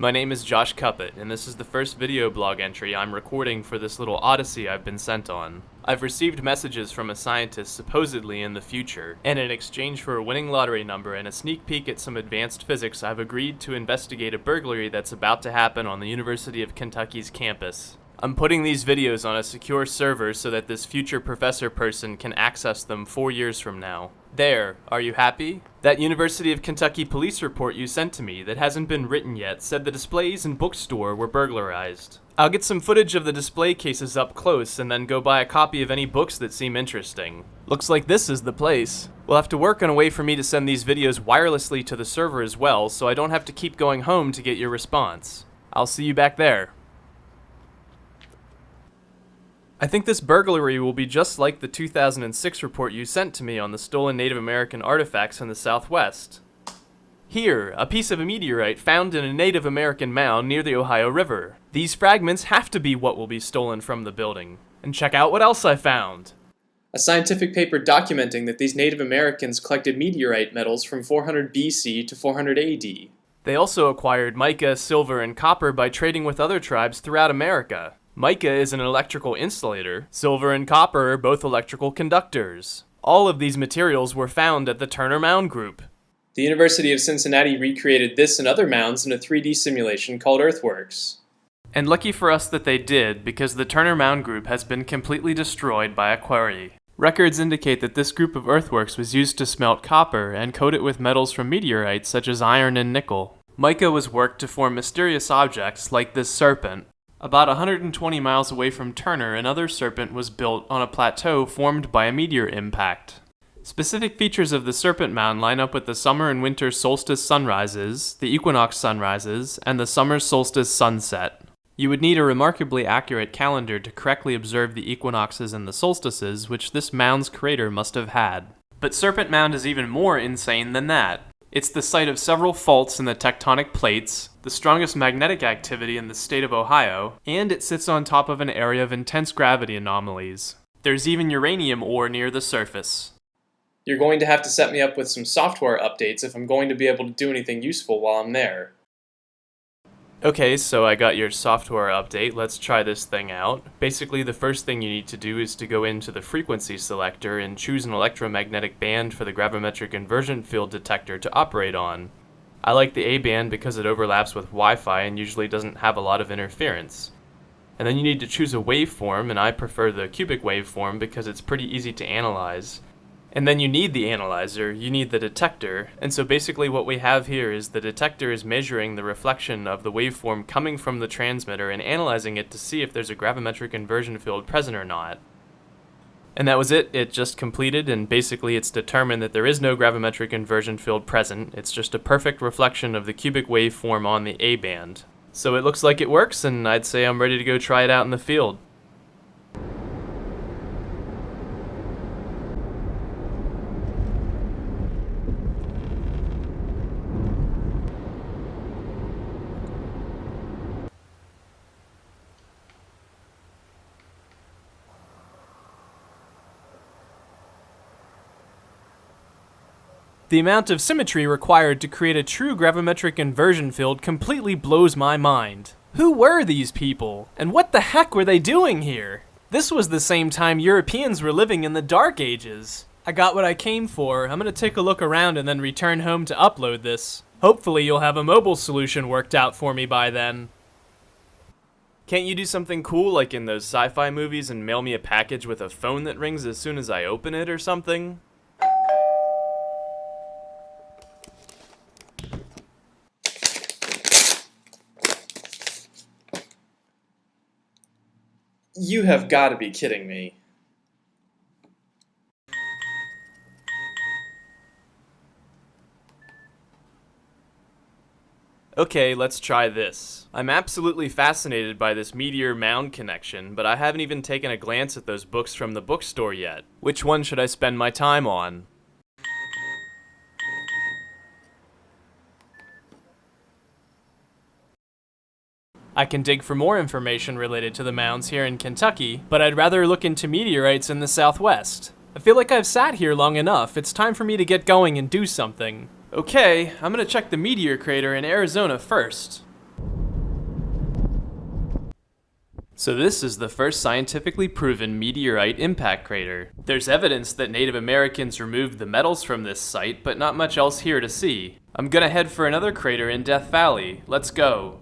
My name is Josh Cuppet, and this is the first video blog entry I'm recording for this little Odyssey I've been sent on. I've received messages from a scientist supposedly in the future, and in exchange for a winning lottery number and a sneak peek at some advanced physics, I've agreed to investigate a burglary that's about to happen on the University of Kentucky's campus. I'm putting these videos on a secure server so that this future professor person can access them 4 years from now. There, are you happy? That University of Kentucky police report you sent to me that hasn't been written yet said the displays and bookstore were burglarized. I'll get some footage of the display cases up close and then go buy a copy of any books that seem interesting. Looks like this is the place. We'll have to work on a way for me to send these videos wirelessly to the server as well, so I don't have to keep going home to get your response. I'll see you back there. I think this burglary will be just like the 2006 report you sent to me on the stolen Native American artifacts in the Southwest. Here, a piece of a meteorite found in a Native American mound near the Ohio River. These fragments have to be what will be stolen from the building. And check out what else I found. A scientific paper documenting that these Native Americans collected meteorite metals from 400 BC to 400 AD. They also acquired mica, silver, and copper by trading with other tribes throughout America. Mica is an electrical insulator. Silver and copper are both electrical conductors. All of these materials were found at the Turner Mound Group. The University of Cincinnati recreated this and other mounds in a 3D simulation called Earthworks. And lucky for us that they did, because the Turner Mound Group has been completely destroyed by a quarry. Records indicate that this group of earthworks was used to smelt copper and coat it with metals from meteorites such as iron and nickel. Mica was worked to form mysterious objects like this serpent. About 120 miles away from Turner, another serpent was built on a plateau formed by a meteor impact. Specific features of the serpent mound line up with the summer and winter solstice sunrises, the equinox sunrises, and the summer solstice sunset. You would need a remarkably accurate calendar to correctly observe the equinoxes and the solstices, which this mound's creator must have had. But Serpent Mound is even more insane than that. It's the site of several faults in the tectonic plates, the strongest magnetic activity in the state of Ohio, and it sits on top of an area of intense gravity anomalies. There's even uranium ore near the surface. You're going to have to set me up with some software updates if I'm going to be able to do anything useful while I'm there. Okay, so I got your software update. Let's try this thing out. Basically, the first thing you need to do is to go into the frequency selector and choose an electromagnetic band for the gravimetric inversion field detector to operate on. I like the A band because it overlaps with Wi-Fi and usually doesn't have a lot of interference. And then you need to choose a waveform, and I prefer the cubic waveform because it's pretty easy to analyze. And then you need the analyzer, you need the detector, and so basically what we have here is the detector is measuring the reflection of the waveform coming from the transmitter and analyzing it to see if there's a gravimetric inversion field present or not. And that was it just completed, and basically it's determined that there is no gravimetric inversion field present, it's just a perfect reflection of the cubic waveform on the A band. So it looks like it works, and I'd say I'm ready to go try it out in the field. The amount of symmetry required to create a true gravimetric inversion field completely blows my mind. Who were these people? And what the heck were they doing here? This was the same time Europeans were living in the Dark Ages. I got what I came for. I'm gonna take a look around and then return home to upload this. Hopefully you'll have a mobile solution worked out for me by then. Can't you do something cool like in those sci-fi movies and mail me a package with a phone that rings as soon as I open it or something? You have got to be kidding me. Okay, let's try this. I'm absolutely fascinated by this meteor mound connection, but I haven't even taken a glance at those books from the bookstore yet. Which one should I spend my time on? I can dig for more information related to the mounds here in Kentucky, but I'd rather look into meteorites in the Southwest. I feel like I've sat here long enough. It's time for me to get going and do something. Okay, I'm gonna check the meteor crater in Arizona first. So this is the first scientifically proven meteorite impact crater. There's evidence that Native Americans removed the metals from this site, but not much else here to see. I'm gonna head for another crater in Death Valley. Let's go.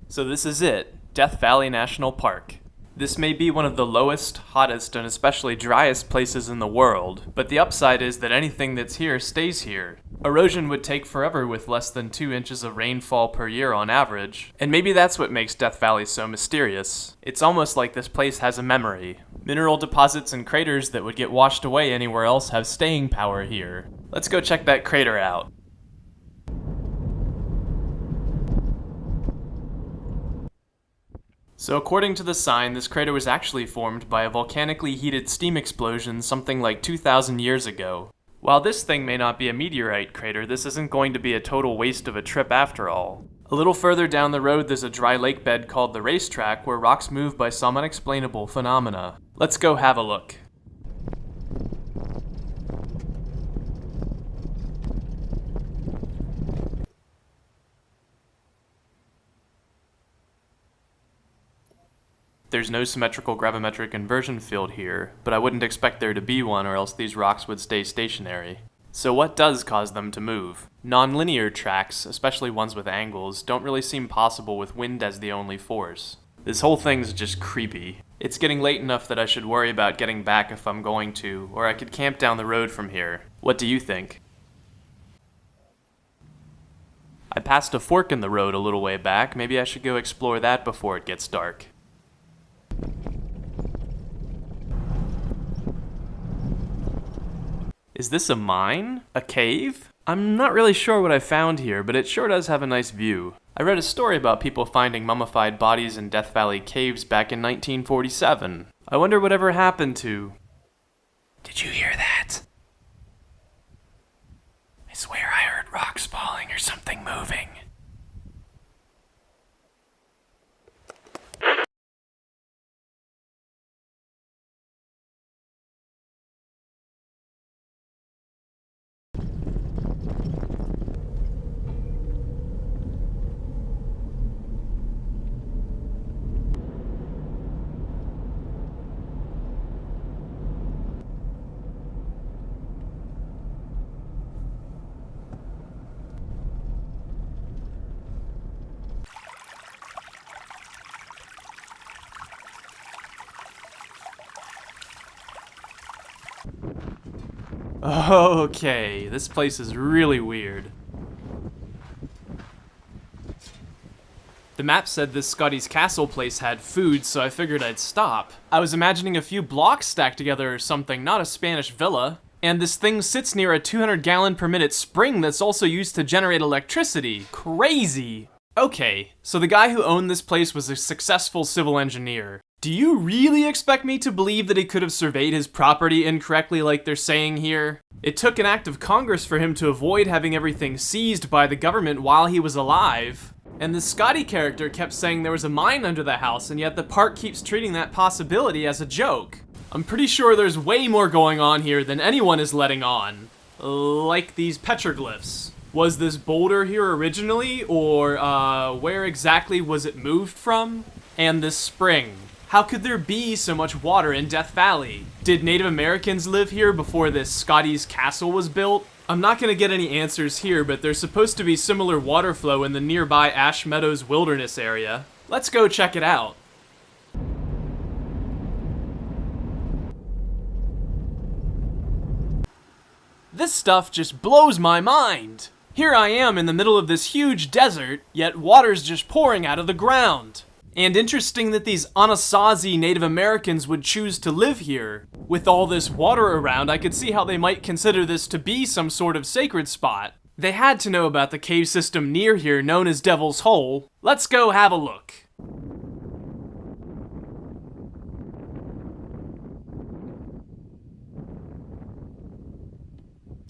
So this is it, Death Valley National Park. This may be one of the lowest, hottest, and especially driest places in the world, but the upside is that anything that's here stays here. Erosion would take forever with less than 2 inches of rainfall per year on average, and maybe that's what makes Death Valley so mysterious. It's almost like this place has a memory. Mineral deposits and craters that would get washed away anywhere else have staying power here. Let's go check that crater out. So according to the sign, this crater was actually formed by a volcanically heated steam explosion something like 2,000 years ago. While this thing may not be a meteorite crater, this isn't going to be a total waste of a trip after all. A little further down the road there's a dry lake bed called the Racetrack where rocks move by some unexplainable phenomena. Let's go have a look. There's no symmetrical gravimetric inversion field here, but I wouldn't expect there to be one or else these rocks would stay stationary. So what does cause them to move? Non-linear tracks, especially ones with angles, don't really seem possible with wind as the only force. This whole thing's just creepy. It's getting late enough that I should worry about getting back if I'm going to, or I could camp down the road from here. What do you think? I passed a fork in the road a little way back, maybe I should go explore that before it gets dark. Is this a mine? A cave? I'm not really sure what I found here, but it sure does have a nice view. I read a story about people finding mummified bodies in Death Valley caves back in 1947. I wonder whatever happened to... Did you hear that? I swear I heard rocks falling or something moving. Okay, this place is really weird. The map said this Scotty's Castle place had food, so I figured I'd stop. I was imagining a few blocks stacked together or something, not a Spanish villa. And this thing sits near a 200-gallon per minute spring that's also used to generate electricity. Crazy! Okay, so the guy who owned this place was a successful civil engineer. Do you really expect me to believe that he could have surveyed his property incorrectly like they're saying here? It took an act of Congress for him to avoid having everything seized by the government while he was alive. And the Scotty character kept saying there was a mine under the house, and yet the park keeps treating that possibility as a joke. I'm pretty sure there's way more going on here than anyone is letting on. Like these petroglyphs. Was this boulder here originally, or where exactly was it moved from? And this spring. How could there be so much water in Death Valley? Did Native Americans live here before this Scotty's Castle was built? I'm not gonna get any answers here, but there's supposed to be similar water flow in the nearby Ash Meadows Wilderness area. Let's go check it out. This stuff just blows my mind. Here I am in the middle of this huge desert, yet water's just pouring out of the ground. And interesting that these Anasazi Native Americans would choose to live here. With all this water around, I could see how they might consider this to be some sort of sacred spot. They had to know about the cave system near here known as Devil's Hole. Let's go have a look.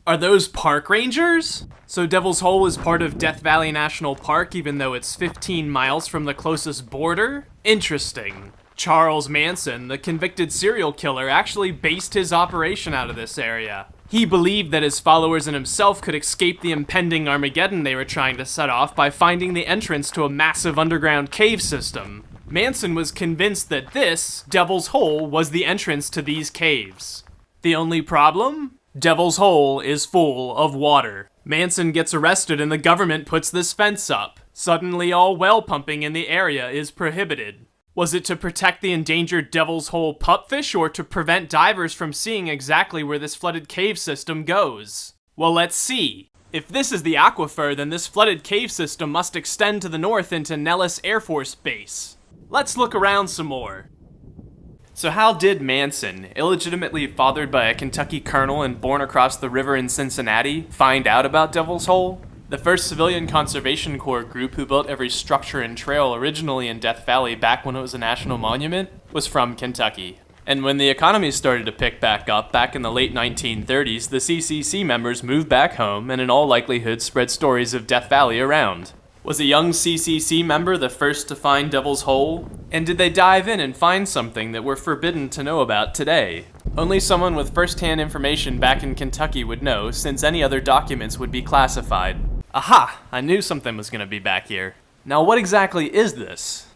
Are those park rangers? So Devil's Hole is part of Death Valley National Park even though it's 15 miles from the closest border? Interesting. Charles Manson, the convicted serial killer, actually based his operation out of this area. He believed that his followers and himself could escape the impending Armageddon they were trying to set off by finding the entrance to a massive underground cave system. Manson was convinced that this, Devil's Hole, was the entrance to these caves. The only problem? Devil's Hole is full of water. Manson gets arrested and the government puts this fence up. Suddenly all well pumping in the area is prohibited. Was it to protect the endangered Devil's Hole pupfish or to prevent divers from seeing exactly where this flooded cave system goes? Well, let's see. If this is the aquifer, then this flooded cave system must extend to the north into Nellis Air Force Base. Let's look around some more. So how did Manson, illegitimately fathered by a Kentucky colonel and born across the river in Cincinnati, find out about Devil's Hole? The first civilian conservation corps group who built every structure and trail originally in Death Valley back when it was a national monument was from Kentucky. And when the economy started to pick back up back in the late 1930s, the CCC members moved back home and in all likelihood spread stories of Death Valley around. Was a young CCC member the first to find Devil's Hole? And did they dive in and find something that we're forbidden to know about today? Only someone with first-hand information back in Kentucky would know, since any other documents would be classified. Aha! I knew something was gonna be back here. Now what exactly is this?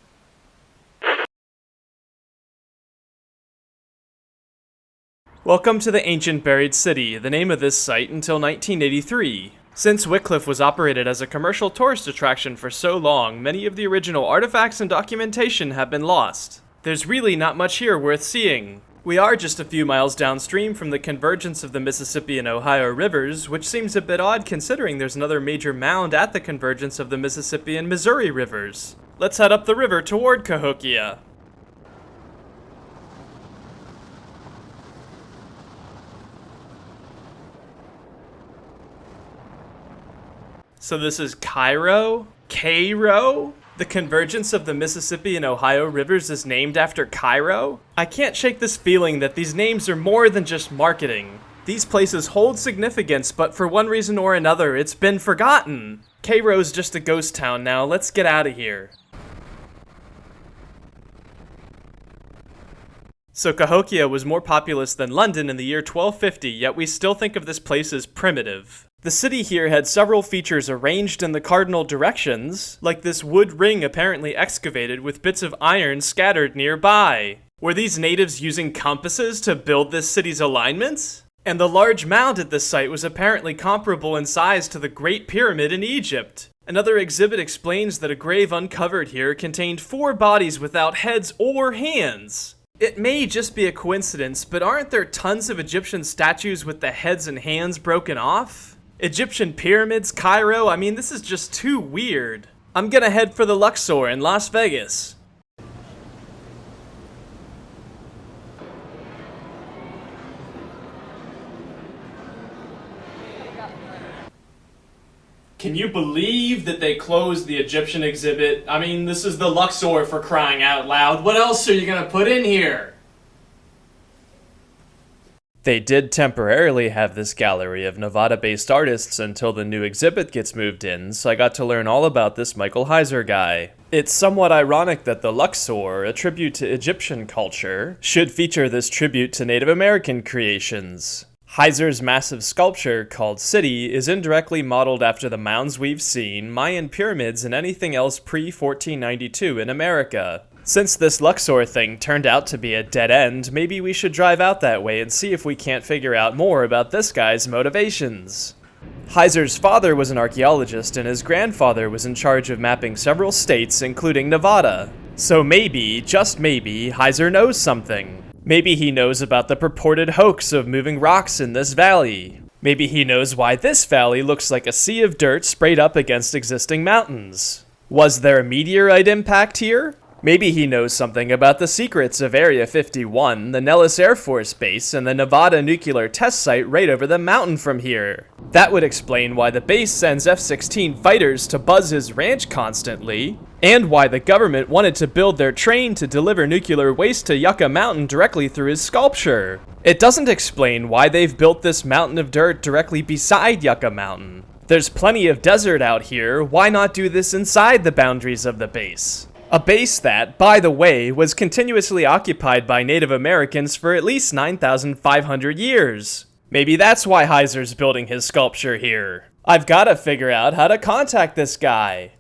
Welcome to the ancient buried city, the name of this site until 1983. Since Wycliffe was operated as a commercial tourist attraction for so long, many of the original artifacts and documentation have been lost. There's really not much here worth seeing. We are just a few miles downstream from the convergence of the Mississippi and Ohio rivers, which seems a bit odd considering there's another major mound at the convergence of the Mississippi and Missouri rivers. Let's head up the river toward Cahokia. So this is Cairo? Cairo? The convergence of the Mississippi and Ohio rivers is named after Cairo? I can't shake this feeling that these names are more than just marketing. These places hold significance, but for one reason or another, it's been forgotten. Cairo's just a ghost town now, let's get out of here. So Cahokia was more populous than London in the year 1250, yet we still think of this place as primitive. The city here had several features arranged in the cardinal directions, like this wood ring apparently excavated with bits of iron scattered nearby. Were these natives using compasses to build this city's alignments? And the large mound at this site was apparently comparable in size to the Great Pyramid in Egypt. Another exhibit explains that a grave uncovered here contained 4 bodies without heads or hands. It may just be a coincidence, but aren't there tons of Egyptian statues with the heads and hands broken off? Egyptian pyramids, Cairo, I mean, this is just too weird. I'm gonna head for the Luxor in Las Vegas. Can you believe that they closed the Egyptian exhibit? I mean, this is the Luxor for crying out loud. What else are you gonna put in here? They did temporarily have this gallery of Nevada-based artists until the new exhibit gets moved in, so I got to learn all about this Michael Heiser guy. It's somewhat ironic that the Luxor, a tribute to Egyptian culture, should feature this tribute to Native American creations. Heiser's massive sculpture, called City, is indirectly modeled after the mounds we've seen, Mayan pyramids, and anything else pre-1492 in America. Since this Luxor thing turned out to be a dead end, maybe we should drive out that way and see if we can't figure out more about this guy's motivations. Heiser's father was an archaeologist and his grandfather was in charge of mapping several states, including Nevada. So maybe, just maybe, Heiser knows something. Maybe he knows about the purported hoax of moving rocks in this valley. Maybe he knows why this valley looks like a sea of dirt sprayed up against existing mountains. Was there a meteorite impact here? Maybe he knows something about the secrets of Area 51, the Nellis Air Force Base, and the Nevada nuclear test site right over the mountain from here. That would explain why the base sends F-16 fighters to buzz his ranch constantly, and why the government wanted to build their train to deliver nuclear waste to Yucca Mountain directly through his sculpture. It doesn't explain why they've built this mountain of dirt directly beside Yucca Mountain. There's plenty of desert out here, why not do this inside the boundaries of the base? A base that, by the way, was continuously occupied by Native Americans for at least 9,500 years. Maybe that's why Heiser's building his sculpture here. I've gotta figure out how to contact this guy.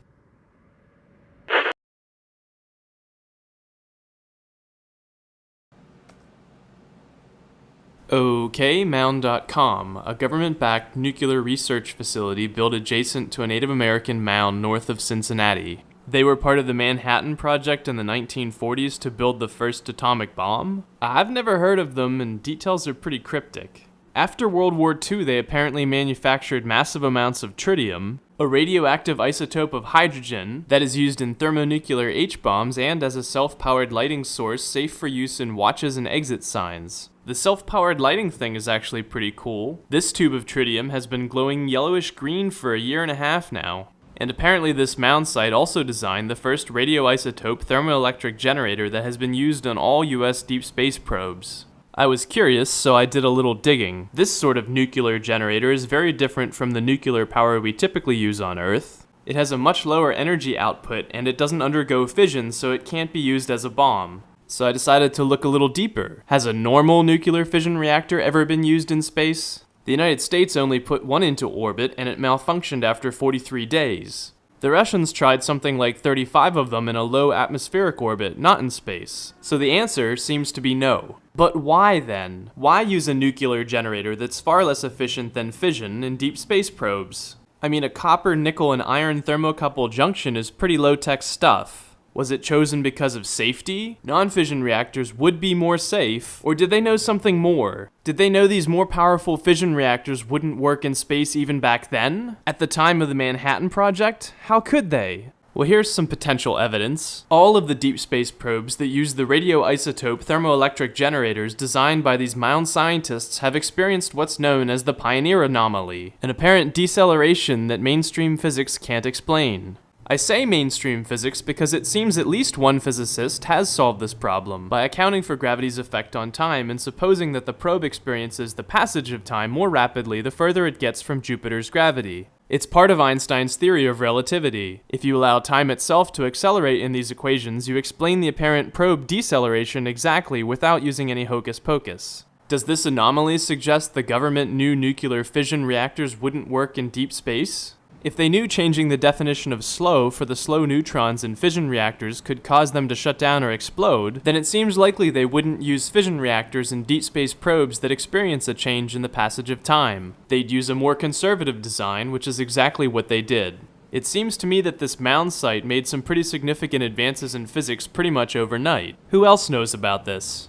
Okay, Mound.com, a government-backed nuclear research facility built adjacent to a Native American mound north of Cincinnati. They were part of the Manhattan Project in the 1940s to build the first atomic bomb. I've never heard of them, and details are pretty cryptic. After World War II, they apparently manufactured massive amounts of tritium, a radioactive isotope of hydrogen that is used in thermonuclear H-bombs and as a self-powered lighting source safe for use in watches and exit signs. The self-powered lighting thing is actually pretty cool. This tube of tritium has been glowing yellowish green for a year and a half now. And apparently this mound site also designed the first radioisotope thermoelectric generator that has been used on all US deep space probes. I was curious, so I did a little digging. This sort of nuclear generator is very different from the nuclear power we typically use on Earth. It has a much lower energy output, and it doesn't undergo fission, so it can't be used as a bomb. So I decided to look a little deeper. Has a normal nuclear fission reactor ever been used in space? The United States only put one into orbit, and it malfunctioned after 43 days. The Russians tried something like 35 of them in a low atmospheric orbit, not in space. So the answer seems to be no. But why then? Why use a nuclear generator that's far less efficient than fission in deep space probes? I mean, a copper, nickel, and iron thermocouple junction is pretty low-tech stuff. Was it chosen because of safety? Non-fission reactors would be more safe, or did they know something more? Did they know these more powerful fission reactors wouldn't work in space even back then? At the time of the Manhattan Project? How could they? Well, here's some potential evidence. All of the deep space probes that use the radioisotope thermoelectric generators designed by these mound scientists have experienced what's known as the Pioneer anomaly, an apparent deceleration that mainstream physics can't explain. I say mainstream physics because it seems at least one physicist has solved this problem by accounting for gravity's effect on time and supposing that the probe experiences the passage of time more rapidly the further it gets from Jupiter's gravity. It's part of Einstein's theory of relativity. If you allow time itself to accelerate in these equations, you explain the apparent probe deceleration exactly without using any hocus pocus. Does this anomaly suggest the government knew nuclear fission reactors wouldn't work in deep space? If they knew changing the definition of slow for the slow neutrons in fission reactors could cause them to shut down or explode, then it seems likely they wouldn't use fission reactors in deep space probes that experience a change in the passage of time. They'd use a more conservative design, which is exactly what they did. It seems to me that this mound site made some pretty significant advances in physics pretty much overnight. Who else knows about this?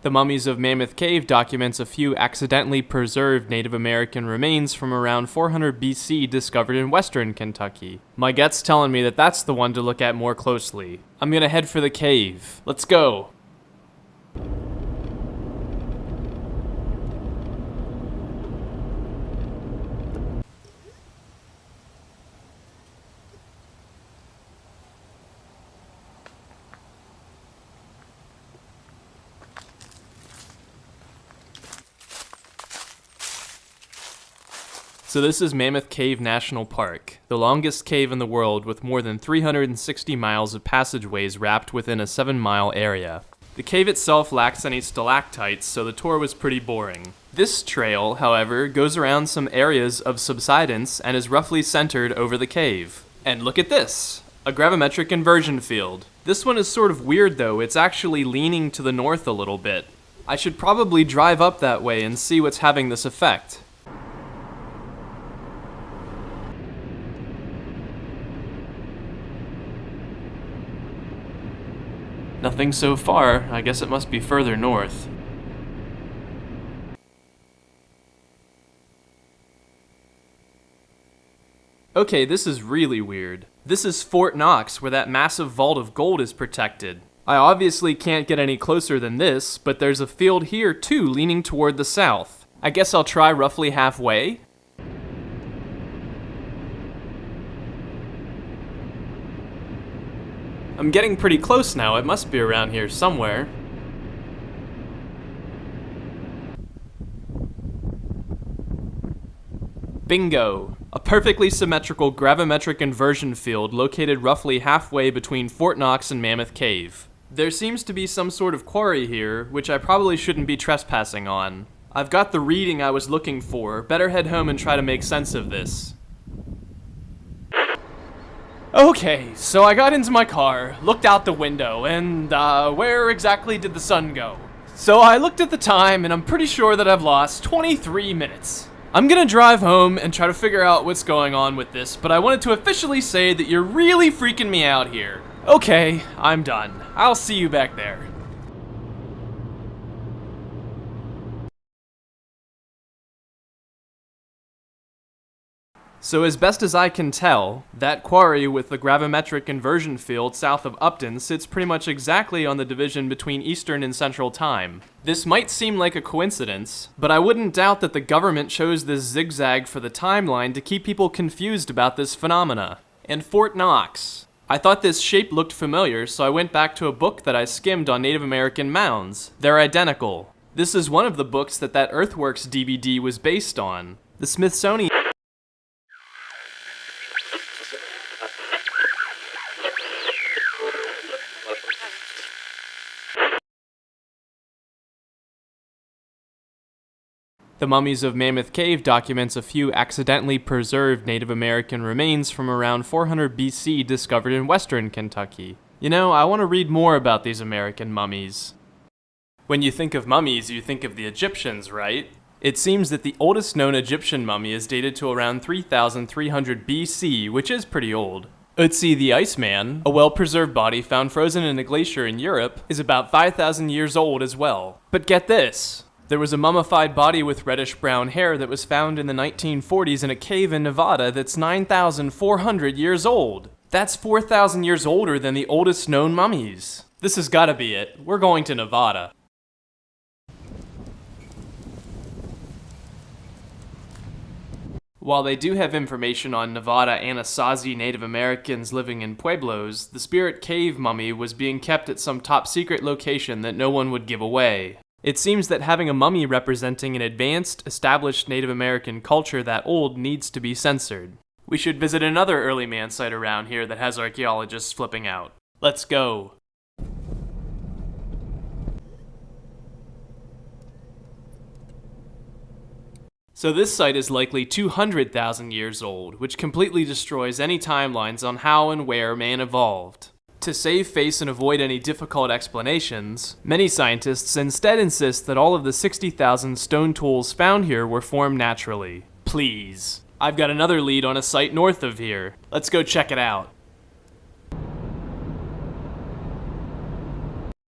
The Mummies of Mammoth Cave documents a few accidentally preserved Native American remains from around 400 BC discovered in western Kentucky. My gut's telling me that that's the one to look at more closely. I'm gonna head for the cave. Let's go! So this is Mammoth Cave National Park, the longest cave in the world with more than 360 miles of passageways wrapped within a 7-mile area. The cave itself lacks any stalactites, so the tour was pretty boring. This trail, however, goes around some areas of subsidence and is roughly centered over the cave. And look at this! A gravimetric inversion field. This one is sort of weird though, it's actually leaning to the north a little bit. I should probably drive up that way and see what's having this effect. Nothing so far. I guess it must be further north. Okay, this is really weird. This is Fort Knox, where that massive vault of gold is protected. I obviously can't get any closer than this, but there's a field here too, leaning toward the south. I guess I'll try roughly halfway. I'm getting pretty close now, it must be around here somewhere. Bingo! A perfectly symmetrical gravimetric inversion field located roughly halfway between Fort Knox and Mammoth Cave. There seems to be some sort of quarry here, which I probably shouldn't be trespassing on. I've got the reading I was looking for. Better head home and try to make sense of this. Okay, so I got into my car, looked out the window, and where exactly did the sun go? So I looked at the time, and I'm pretty sure that I've lost 23 minutes. I'm gonna drive home and try to figure out what's going on with this, but I wanted to officially say that you're really freaking me out here. Okay, I'm done. I'll see you back there. So as best as I can tell, that quarry with the gravimetric inversion field south of Upton sits pretty much exactly on the division between Eastern and Central Time. This might seem like a coincidence, but I wouldn't doubt that the government chose this zigzag for the timeline to keep people confused about this phenomena. And Fort Knox. I thought this shape looked familiar, so I went back to a book that I skimmed on Native American mounds. They're identical. This is one of the books that Earthworks DVD was based on. The Smithsonian The Mummies of Mammoth Cave documents a few accidentally preserved Native American remains from around 400 BC discovered in western Kentucky. You know, I want to read more about these American mummies. When you think of mummies, you think of the Egyptians, right? It seems that the oldest known Egyptian mummy is dated to around 3300 BC, which is pretty old. Odyssey the Iceman, a well-preserved body found frozen in a glacier in Europe, is about 5,000 years old as well. But get this! There was a mummified body with reddish-brown hair that was found in the 1940s in a cave in Nevada that's 9,400 years old. That's 4,000 years older than the oldest known mummies. This has gotta be it. We're going to Nevada. While they do have information on Nevada Anasazi Native Americans living in pueblos, the Spirit Cave mummy was being kept at some top-secret location that no one would give away. It seems that having a mummy representing an advanced, established Native American culture that old needs to be censored. We should visit another early man site around here that has archaeologists flipping out. Let's go. So this site is likely 200,000 years old, which completely destroys any timelines on how and where man evolved. To save face and avoid any difficult explanations, many scientists instead insist that all of the 60,000 stone tools found here were formed naturally. Please. I've got another lead on a site north of here. Let's go check it out.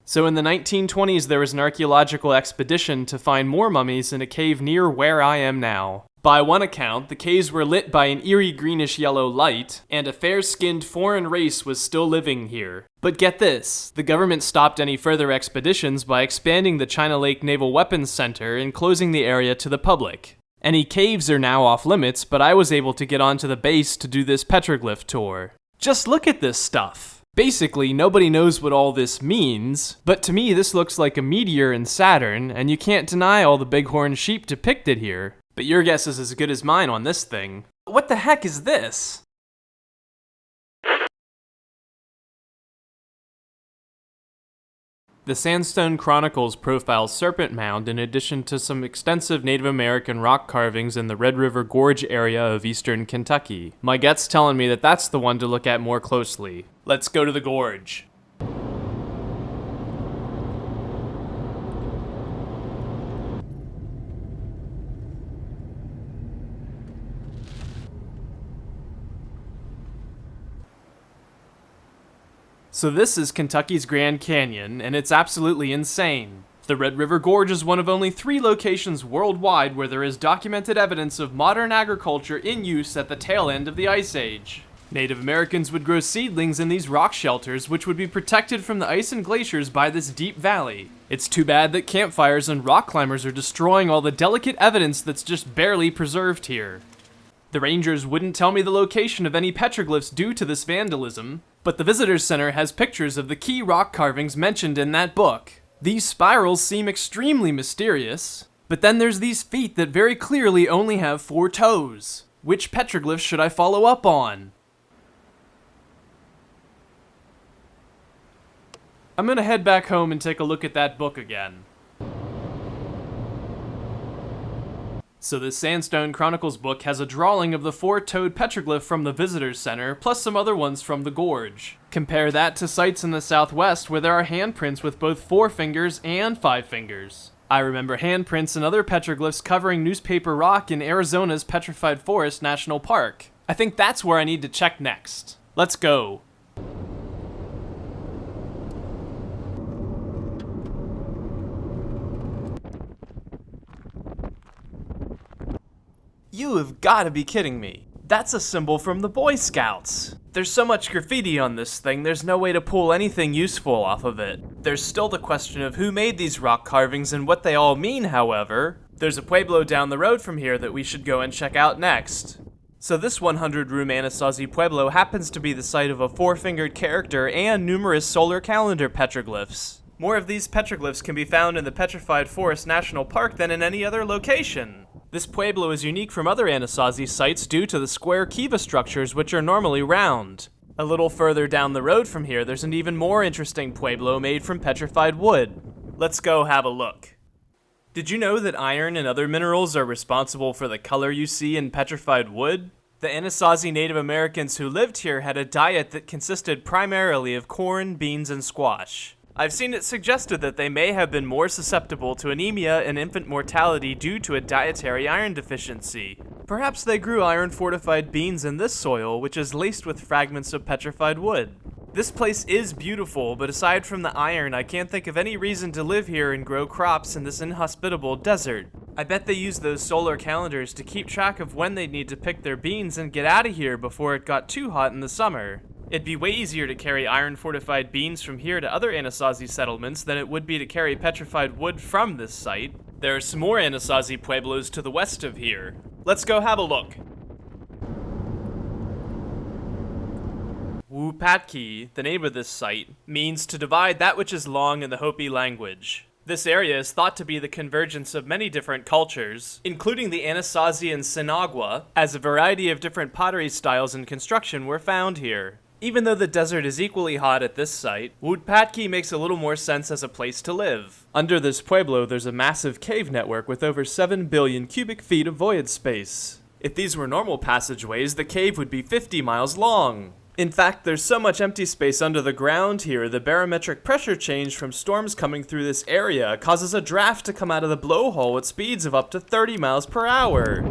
So in the 1920s, there was an archaeological expedition to find more mummies in a cave near where I am now. By one account, the caves were lit by an eerie greenish-yellow light, and a fair-skinned foreign race was still living here. But get this, the government stopped any further expeditions by expanding the China Lake Naval Weapons Center and closing the area to the public. Any caves are now off limits, but I was able to get onto the base to do this petroglyph tour. Just look at this stuff. Basically, nobody knows what all this means, but to me this looks like a meteor in Saturn, and you can't deny all the bighorn sheep depicted here. But your guess is as good as mine on this thing. What the heck is this? The Sandstone Chronicles profiles Serpent Mound in addition to some extensive Native American rock carvings in the Red River Gorge area of eastern Kentucky. My gut's telling me that that's the one to look at more closely. Let's go to the gorge. So this is Kentucky's Grand Canyon, and it's absolutely insane. The Red River Gorge is one of only 3 locations worldwide where there is documented evidence of modern agriculture in use at the tail end of the Ice Age. Native Americans would grow seedlings in these rock shelters, which would be protected from the ice and glaciers by this deep valley. It's too bad that campfires and rock climbers are destroying all the delicate evidence that's just barely preserved here. The rangers wouldn't tell me the location of any petroglyphs due to this vandalism, but the Visitors Center has pictures of the key rock carvings mentioned in that book. These spirals seem extremely mysterious, but then there's these feet that very clearly only have 4 toes. Which petroglyphs should I follow up on? I'm gonna head back home and take a look at that book again. So this Sandstone Chronicles book has a drawing of the four-toed petroglyph from the Visitors Center, plus some other ones from the Gorge. Compare that to sites in the southwest where there are handprints with both 4 fingers and 5 fingers. I remember handprints and other petroglyphs covering newspaper rock in Arizona's Petrified Forest National Park. I think that's where I need to check next. Let's go. You have got to be kidding me. That's a symbol from the Boy Scouts. There's so much graffiti on this thing, there's no way to pull anything useful off of it. There's still the question of who made these rock carvings and what they all mean, however. There's a pueblo down the road from here that we should go and check out next. So this 100-room Anasazi Pueblo happens to be the site of a 4-fingered character and numerous solar calendar petroglyphs. More of these petroglyphs can be found in the Petrified Forest National Park than in any other location. This pueblo is unique from other Anasazi sites due to the square kiva structures, which are normally round. A little further down the road from here, there's an even more interesting pueblo made from petrified wood. Let's go have a look. Did you know that iron and other minerals are responsible for the color you see in petrified wood? The Anasazi Native Americans who lived here had a diet that consisted primarily of corn, beans, and squash. I've seen it suggested that they may have been more susceptible to anemia and infant mortality due to a dietary iron deficiency. Perhaps they grew iron-fortified beans in this soil, which is laced with fragments of petrified wood. This place is beautiful, but aside from the iron, I can't think of any reason to live here and grow crops in this inhospitable desert. I bet they used those solar calendars to keep track of when they'd need to pick their beans and get out of here before it got too hot in the summer. It'd be way easier to carry iron-fortified beans from here to other Anasazi settlements than it would be to carry petrified wood from this site. There are some more Anasazi pueblos to the west of here. Let's go have a look. Wupatki, the name of this site, means to divide that which is long in the Hopi language. This area is thought to be the convergence of many different cultures, including the Anasazi and Sinagua, as a variety of different pottery styles and construction were found here. Even though the desert is equally hot at this site, Wupatki makes a little more sense as a place to live. Under this pueblo, there's a massive cave network with over 7 billion cubic feet of void space. If these were normal passageways, the cave would be 50 miles long. In fact, there's so much empty space under the ground here, the barometric pressure change from storms coming through this area causes a draft to come out of the blowhole at speeds of up to 30 miles per hour.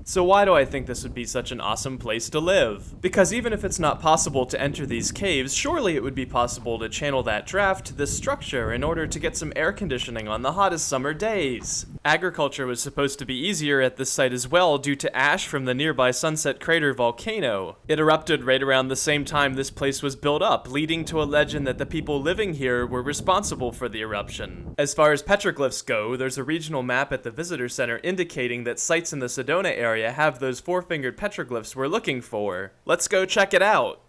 So why do I think this would be such an awesome place to live? Because even if it's not possible to enter these caves, surely it would be possible to channel that draft to this structure in order to get some air conditioning on the hottest summer days. Agriculture was supposed to be easier at this site as well due to ash from the nearby Sunset Crater volcano. It erupted right around the same time this place was built up, leading to a legend that the people living here were responsible for the eruption. As far as petroglyphs go, there's a regional map at the Visitor Center indicating that sites in the Sedona area have those 4-fingered petroglyphs we're looking for. Let's go check it out.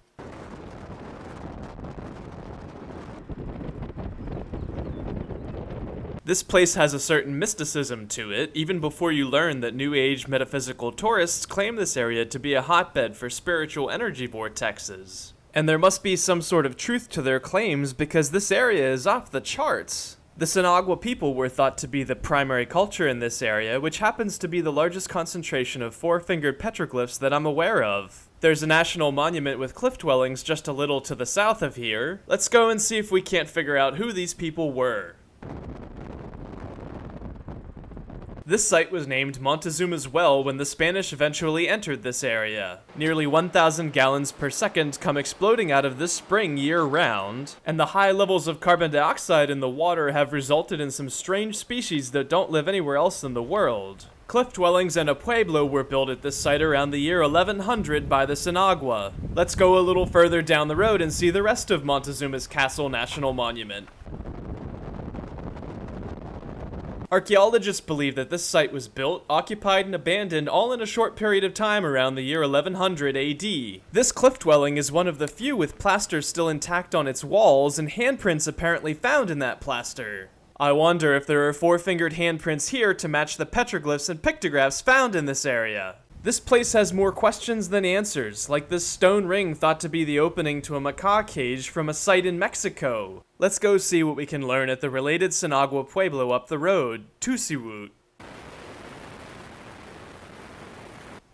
This place has a certain mysticism to it, even before you learn that New Age metaphysical tourists claim this area to be a hotbed for spiritual energy vortexes. And there must be some sort of truth to their claims because this area is off the charts. The Sinagua people were thought to be the primary culture in this area, which happens to be the largest concentration of 4-fingered petroglyphs that I'm aware of. There's a national monument with cliff dwellings just a little to the south of here. Let's go and see if we can't figure out who these people were. This site was named Montezuma's Well when the Spanish eventually entered this area. Nearly 1,000 gallons per second come exploding out of this spring year-round, and the high levels of carbon dioxide in the water have resulted in some strange species that don't live anywhere else in the world. Cliff dwellings and a pueblo were built at this site around the year 1100 by the Sinagua. Let's go a little further down the road and see the rest of Montezuma's Castle National Monument. Archaeologists believe that this site was built, occupied, and abandoned all in a short period of time around the year 1100 AD. This cliff dwelling is one of the few with plaster still intact on its walls and handprints apparently found in that plaster. I wonder if there are four-fingered handprints here to match the petroglyphs and pictographs found in this area. This place has more questions than answers, like this stone ring thought to be the opening to a macaw cage from a site in Mexico. Let's go see what we can learn at the related Sinagua Pueblo up the road, Tusiwut.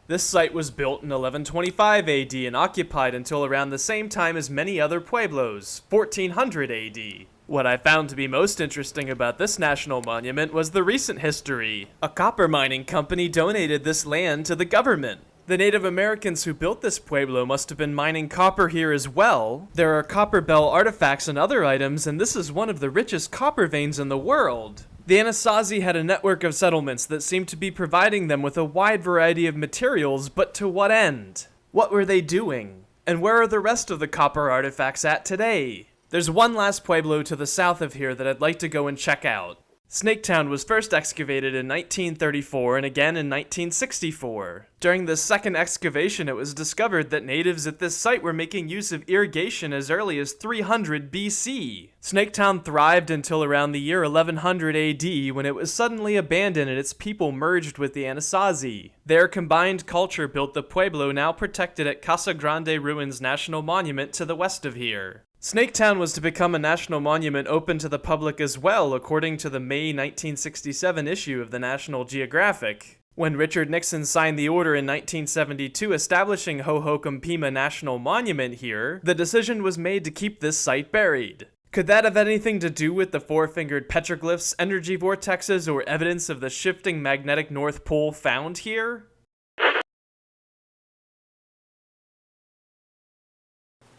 This site was built in 1125 AD and occupied until around the same time as many other pueblos, 1400 AD. What I found to be most interesting about this national monument was the recent history. A copper mining company donated this land to the government. The Native Americans who built this pueblo must have been mining copper here as well. There are copper bell artifacts and other items, and this is one of the richest copper veins in the world. The Anasazi had a network of settlements that seemed to be providing them with a wide variety of materials, but to what end? What were they doing? And where are the rest of the copper artifacts at today? There's one last pueblo to the south of here that I'd like to go and check out. Snaketown was first excavated in 1934 and again in 1964. During this second excavation, it was discovered that natives at this site were making use of irrigation as early as 300 BC. Snaketown thrived until around the year 1100 AD when it was suddenly abandoned and its people merged with the Anasazi. Their combined culture built the pueblo now protected at Casa Grande Ruins National Monument to the west of here. Snaketown was to become a national monument open to the public as well, according to the May 1967 issue of the National Geographic. When Richard Nixon signed the order in 1972 establishing Hohokumpima National Monument here, the decision was made to keep this site buried. Could that have anything to do with the four-fingered petroglyphs, energy vortexes, or evidence of the shifting magnetic North Pole found here?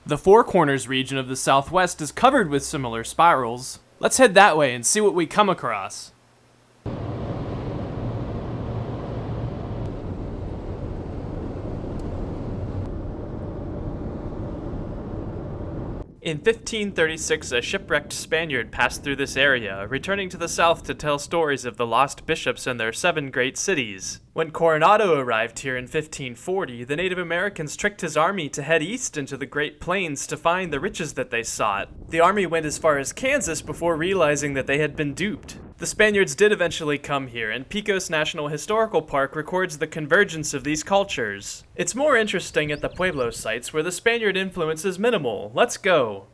The Four Corners region of the Southwest is covered with similar spirals. Let's head that way and see what we come across. In 1536, a shipwrecked Spaniard passed through this area, returning to the south to tell stories of the lost bishops and their 7 great cities. When Coronado arrived here in 1540, the Native Americans tricked his army to head east into the Great Plains to find the riches that they sought. The army went as far as Kansas before realizing that they had been duped. The Spaniards did eventually come here, and Pecos National Historical Park records the convergence of these cultures. It's more interesting at the Pueblo sites where the Spaniard influence is minimal. Let's go.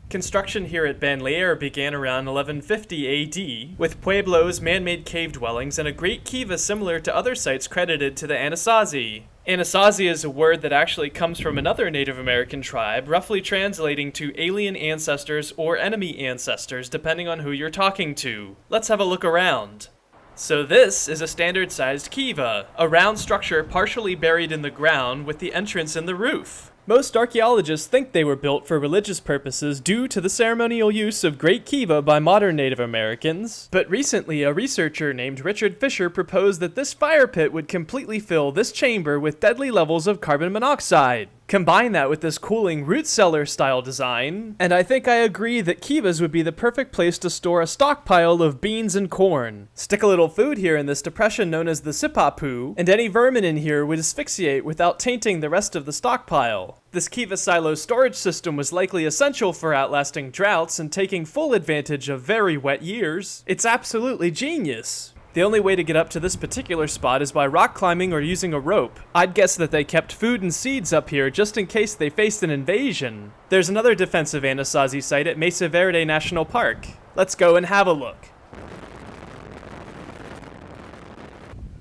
Construction here at Banlier began around 1150 AD, with pueblos, man-made cave dwellings, and a great kiva similar to other sites credited to the Anasazi. Anasazi is a word that actually comes from another Native American tribe, roughly translating to alien ancestors or enemy ancestors, depending on who you're talking to. Let's have a look around. So this is a standard-sized kiva, a round structure partially buried in the ground with the entrance in the roof. Most archaeologists think they were built for religious purposes due to the ceremonial use of great kiva by modern Native Americans. But recently, a researcher named Richard Fisher proposed that this fire pit would completely fill this chamber with deadly levels of carbon monoxide. Combine that with this cooling root cellar style design, and I think I agree that kivas would be the perfect place to store a stockpile of beans and corn. Stick a little food here in this depression known as the sipapu, and any vermin in here would asphyxiate without tainting the rest of the stockpile. This kiva silo storage system was likely essential for outlasting droughts and taking full advantage of very wet years. It's absolutely genius. The only way to get up to this particular spot is by rock climbing or using a rope. I'd guess that they kept food and seeds up here just in case they faced an invasion. There's another defensive Anasazi site at Mesa Verde National Park. Let's go and have a look.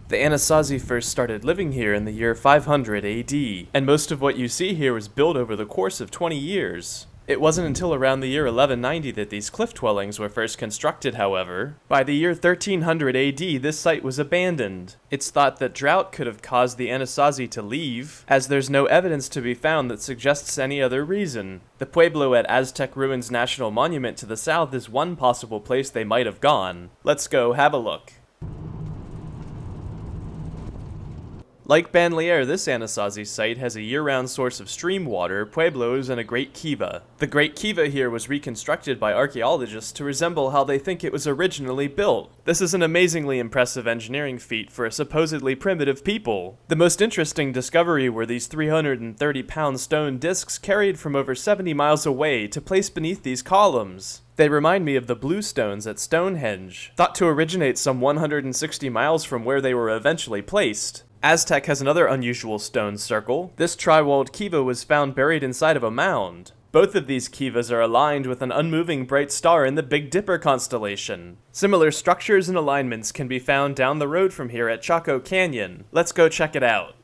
The Anasazi first started living here in the year 500 AD, and most of what you see here was built over the course of 20 years. It wasn't until around the year 1190 that these cliff dwellings were first constructed, however. By the year 1300 AD, this site was abandoned. It's thought that drought could have caused the Anasazi to leave, as there's no evidence to be found that suggests any other reason. The pueblo at Aztec Ruins National Monument to the south is one possible place they might have gone. Let's go have a look. Like Banlier, this Anasazi site has a year-round source of stream water, pueblos, and a great kiva. The great kiva here was reconstructed by archaeologists to resemble how they think it was originally built. This is an amazingly impressive engineering feat for a supposedly primitive people. The most interesting discovery were these 330-pound stone discs carried from over 70 miles away to place beneath these columns. They remind me of the blue stones at Stonehenge, thought to originate some 160 miles from where they were eventually placed. Aztec has another unusual stone circle. This tri-walled kiva was found buried inside of a mound. Both of these kivas are aligned with an unmoving bright star in the Big Dipper constellation. Similar structures and alignments can be found down the road from here at Chaco Canyon. Let's go check it out.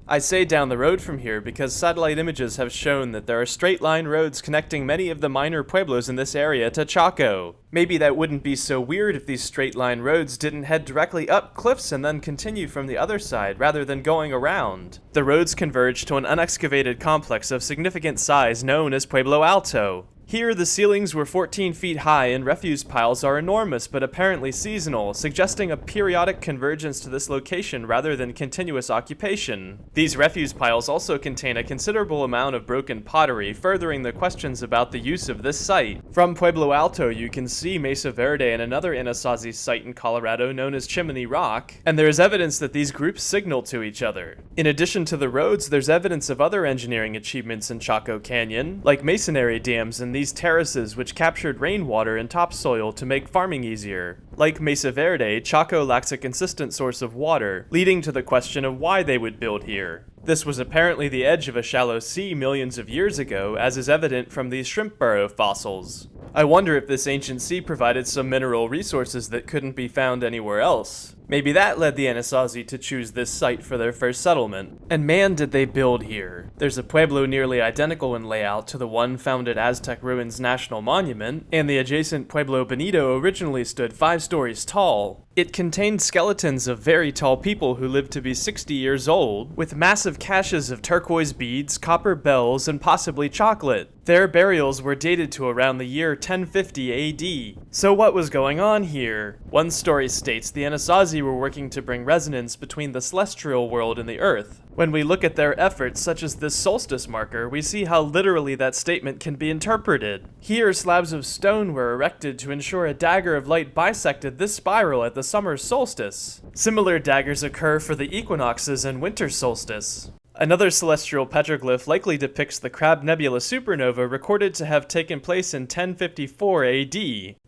I say down the road from here because satellite images have shown that there are straight-line roads connecting many of the minor pueblos in this area to Chaco. Maybe that wouldn't be so weird if these straight-line roads didn't head directly up cliffs and then continue from the other side rather than going around. The roads converge to an unexcavated complex of significant size known as Pueblo Alto. Here, the ceilings were 14 feet high and refuse piles are enormous but apparently seasonal, suggesting a periodic convergence to this location rather than continuous occupation. These refuse piles also contain a considerable amount of broken pottery, furthering the questions about the use of this site. From Pueblo Alto, you can see Mesa Verde and another Anasazi site in Colorado known as Chimney Rock, and there is evidence that these groups signal to each other. In addition to the roads, there's evidence of other engineering achievements in Chaco Canyon, like masonry dams and these terraces which captured rainwater and topsoil to make farming easier. Like Mesa Verde, Chaco lacks a consistent source of water, leading to the question of why they would build here. This was apparently the edge of a shallow sea millions of years ago, as is evident from these shrimp burrow fossils. I wonder if this ancient sea provided some mineral resources that couldn't be found anywhere else. Maybe that led the Anasazi to choose this site for their first settlement. And man, did they build here. There's a pueblo nearly identical in layout to the one found at Aztec Ruins National Monument, and the adjacent Pueblo Bonito originally stood 5 stories tall. It contained skeletons of very tall people who lived to be 60 years old, with massive caches of turquoise beads, copper bells, and possibly chocolate. Their burials were dated to around the year 1050 AD. So what was going on here? One story states the Anasazi were working to bring resonance between the celestial world and the earth. When we look at their efforts, such as this solstice marker, we see how literally that statement can be interpreted. Here, slabs of stone were erected to ensure a dagger of light bisected this spiral at the summer solstice. Similar daggers occur for the equinoxes and winter solstice. Another celestial petroglyph likely depicts the Crab Nebula supernova recorded to have taken place in 1054 AD.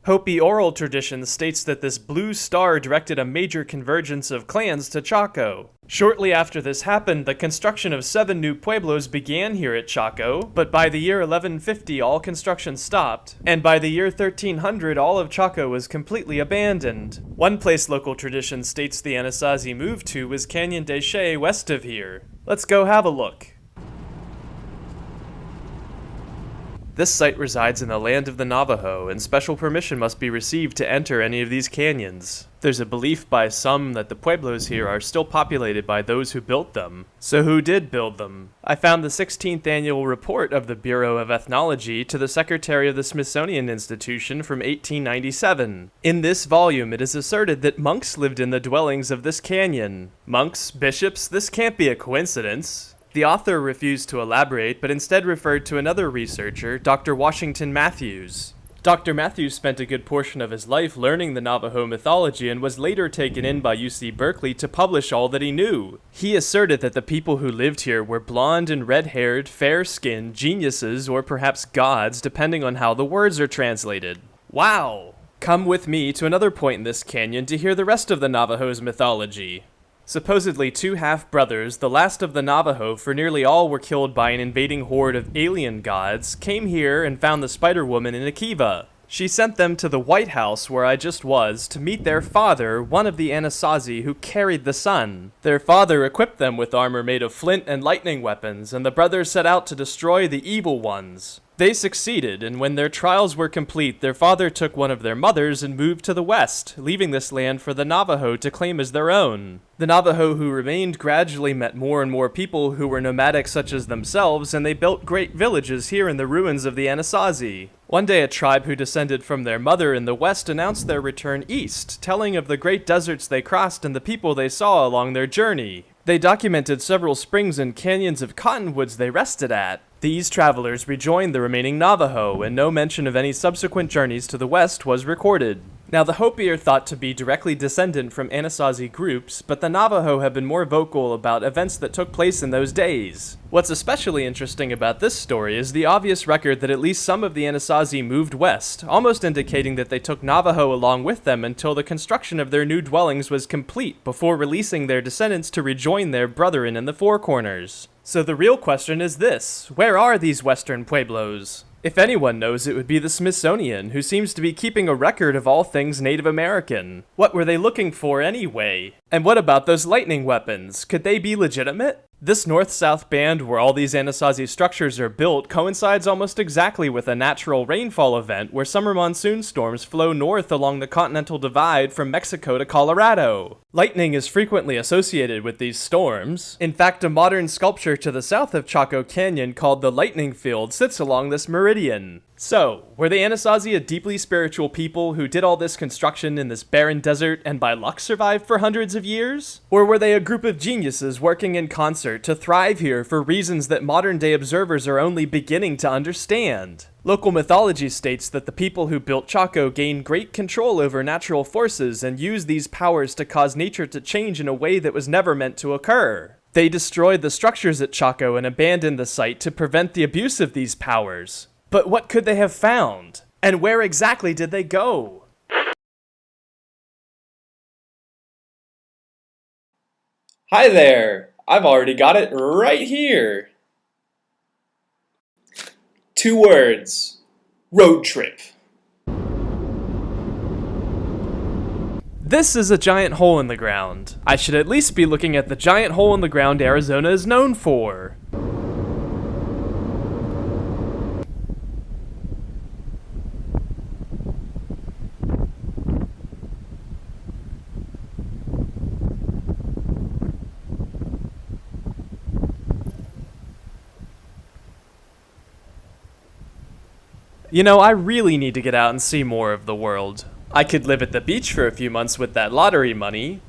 Hopi oral tradition states that this blue star directed a major convergence of clans to Chaco. Shortly after this happened, the construction of 7 new pueblos began here at Chaco, but by the year 1150 all construction stopped, and by the year 1300 all of Chaco was completely abandoned. One place local tradition states the Anasazi moved to was Canyon de Chelly west of here. Let's go have a look. This site resides in the land of the Navajo, and special permission must be received to enter any of these canyons. There's a belief by some that the pueblos here are still populated by those who built them. So who did build them? I found the 16th annual report of the Bureau of Ethnology to the Secretary of the Smithsonian Institution from 1897. In this volume, it is asserted that monks lived in the dwellings of this canyon. Monks, bishops, this can't be a coincidence. The author refused to elaborate, but instead referred to another researcher, Dr. Washington Matthews. Dr. Matthews spent a good portion of his life learning the Navajo mythology and was later taken in by UC Berkeley to publish all that he knew. He asserted that the people who lived here were blonde and red-haired, fair-skinned, geniuses, or perhaps gods, depending on how the words are translated. Wow! Come with me to another point in this canyon to hear the rest of the Navajo's mythology. Supposedly 2 half-brothers, the last of the Navajo, for nearly all were killed by an invading horde of alien gods, came here and found the Spider-Woman in a kiva. She sent them to the White House, where I just was, to meet their father, one of the Anasazi who carried the sun. Their father equipped them with armor made of flint and lightning weapons, and the brothers set out to destroy the evil ones. They succeeded, and when their trials were complete, their father took one of their mothers and moved to the west, leaving this land for the Navajo to claim as their own. The Navajo who remained gradually met more and more people who were nomadic such as themselves, and they built great villages here in the ruins of the Anasazi. One day a tribe who descended from their mother in the west announced their return east, telling of the great deserts they crossed and the people they saw along their journey. They documented several springs and canyons of cottonwoods they rested at. These travelers rejoined the remaining Navajo, and no mention of any subsequent journeys to the west was recorded. Now, the Hopi are thought to be directly descendant from Anasazi groups, but the Navajo have been more vocal about events that took place in those days. What's especially interesting about this story is the obvious record that at least some of the Anasazi moved west, almost indicating that they took Navajo along with them until the construction of their new dwellings was complete before releasing their descendants to rejoin their brethren in the Four Corners. So the real question is this: where are these western pueblos? If anyone knows, it would be the Smithsonian, who seems to be keeping a record of all things Native American. What were they looking for anyway? And what about those lightning weapons? Could they be legitimate? This north-south band where all these Anasazi structures are built coincides almost exactly with a natural rainfall event where summer monsoon storms flow north along the Continental Divide from Mexico to Colorado. Lightning is frequently associated with these storms. In fact, a modern sculpture to the south of Chaco Canyon called the Lightning Field sits along this meridian. So, were the Anasazi a deeply spiritual people who did all this construction in this barren desert and by luck survived for hundreds of years? Or were they a group of geniuses working in concert to thrive here for reasons that modern-day observers are only beginning to understand? Local mythology states that the people who built Chaco gained great control over natural forces and used these powers to cause nature to change in a way that was never meant to occur. They destroyed the structures at Chaco and abandoned the site to prevent the abuse of these powers. But what could they have found? And where exactly did they go? Hi there! I've already got it right here! 2 words. Road trip. This is a giant hole in the ground. I should at least be looking at the giant hole in the ground Arizona is known for. You know, I really need to get out and see more of the world. I could live at the beach for a few months with that lottery money.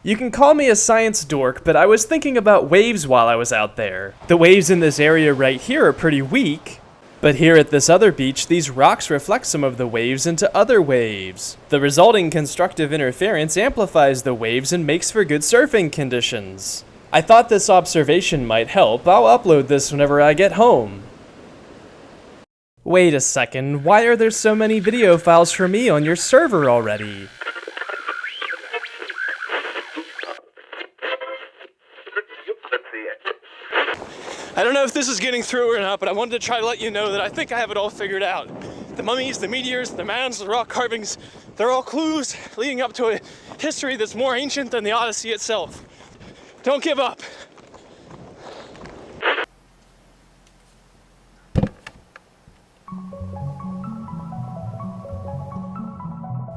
You can call me a science dork, but I was thinking about waves while I was out there. The waves in this area right here are pretty weak, but here at this other beach, these rocks reflect some of the waves into other waves. The resulting constructive interference amplifies the waves and makes for good surfing conditions. I thought this observation might help. I'll upload this whenever I get home. Wait a second, why are there so many video files for me on your server already? I don't know if this is getting through or not, but I wanted to try to let you know that I think I have it all figured out. The mummies, the meteors, the mounds, the rock carvings, they're all clues leading up to a history that's more ancient than the Odyssey itself. Don't give up.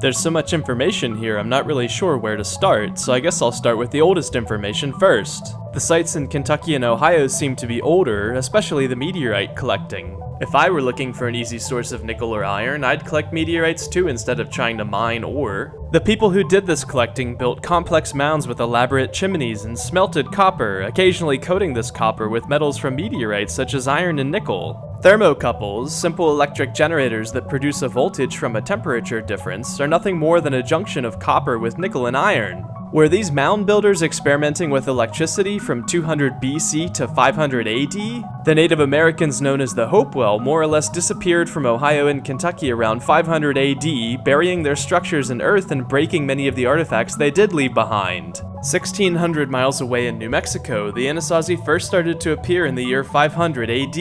There's so much information here, I'm not really sure where to start, so I guess I'll start with the oldest information first. The sites in Kentucky and Ohio seem to be older, especially the meteorite collecting. If I were looking for an easy source of nickel or iron, I'd collect meteorites too instead of trying to mine ore. The people who did this collecting built complex mounds with elaborate chimneys and smelted copper, occasionally coating this copper with metals from meteorites such as iron and nickel. Thermocouples, simple electric generators that produce a voltage from a temperature difference, are nothing more than a junction of copper with nickel and iron. Were these mound builders experimenting with electricity from 200 BC to 500 AD? The Native Americans known as the Hopewell more or less disappeared from Ohio and Kentucky around 500 AD, burying their structures in earth and breaking many of the artifacts they did leave behind. 1,600 miles away in New Mexico, the Anasazi first started to appear in the year 500 AD.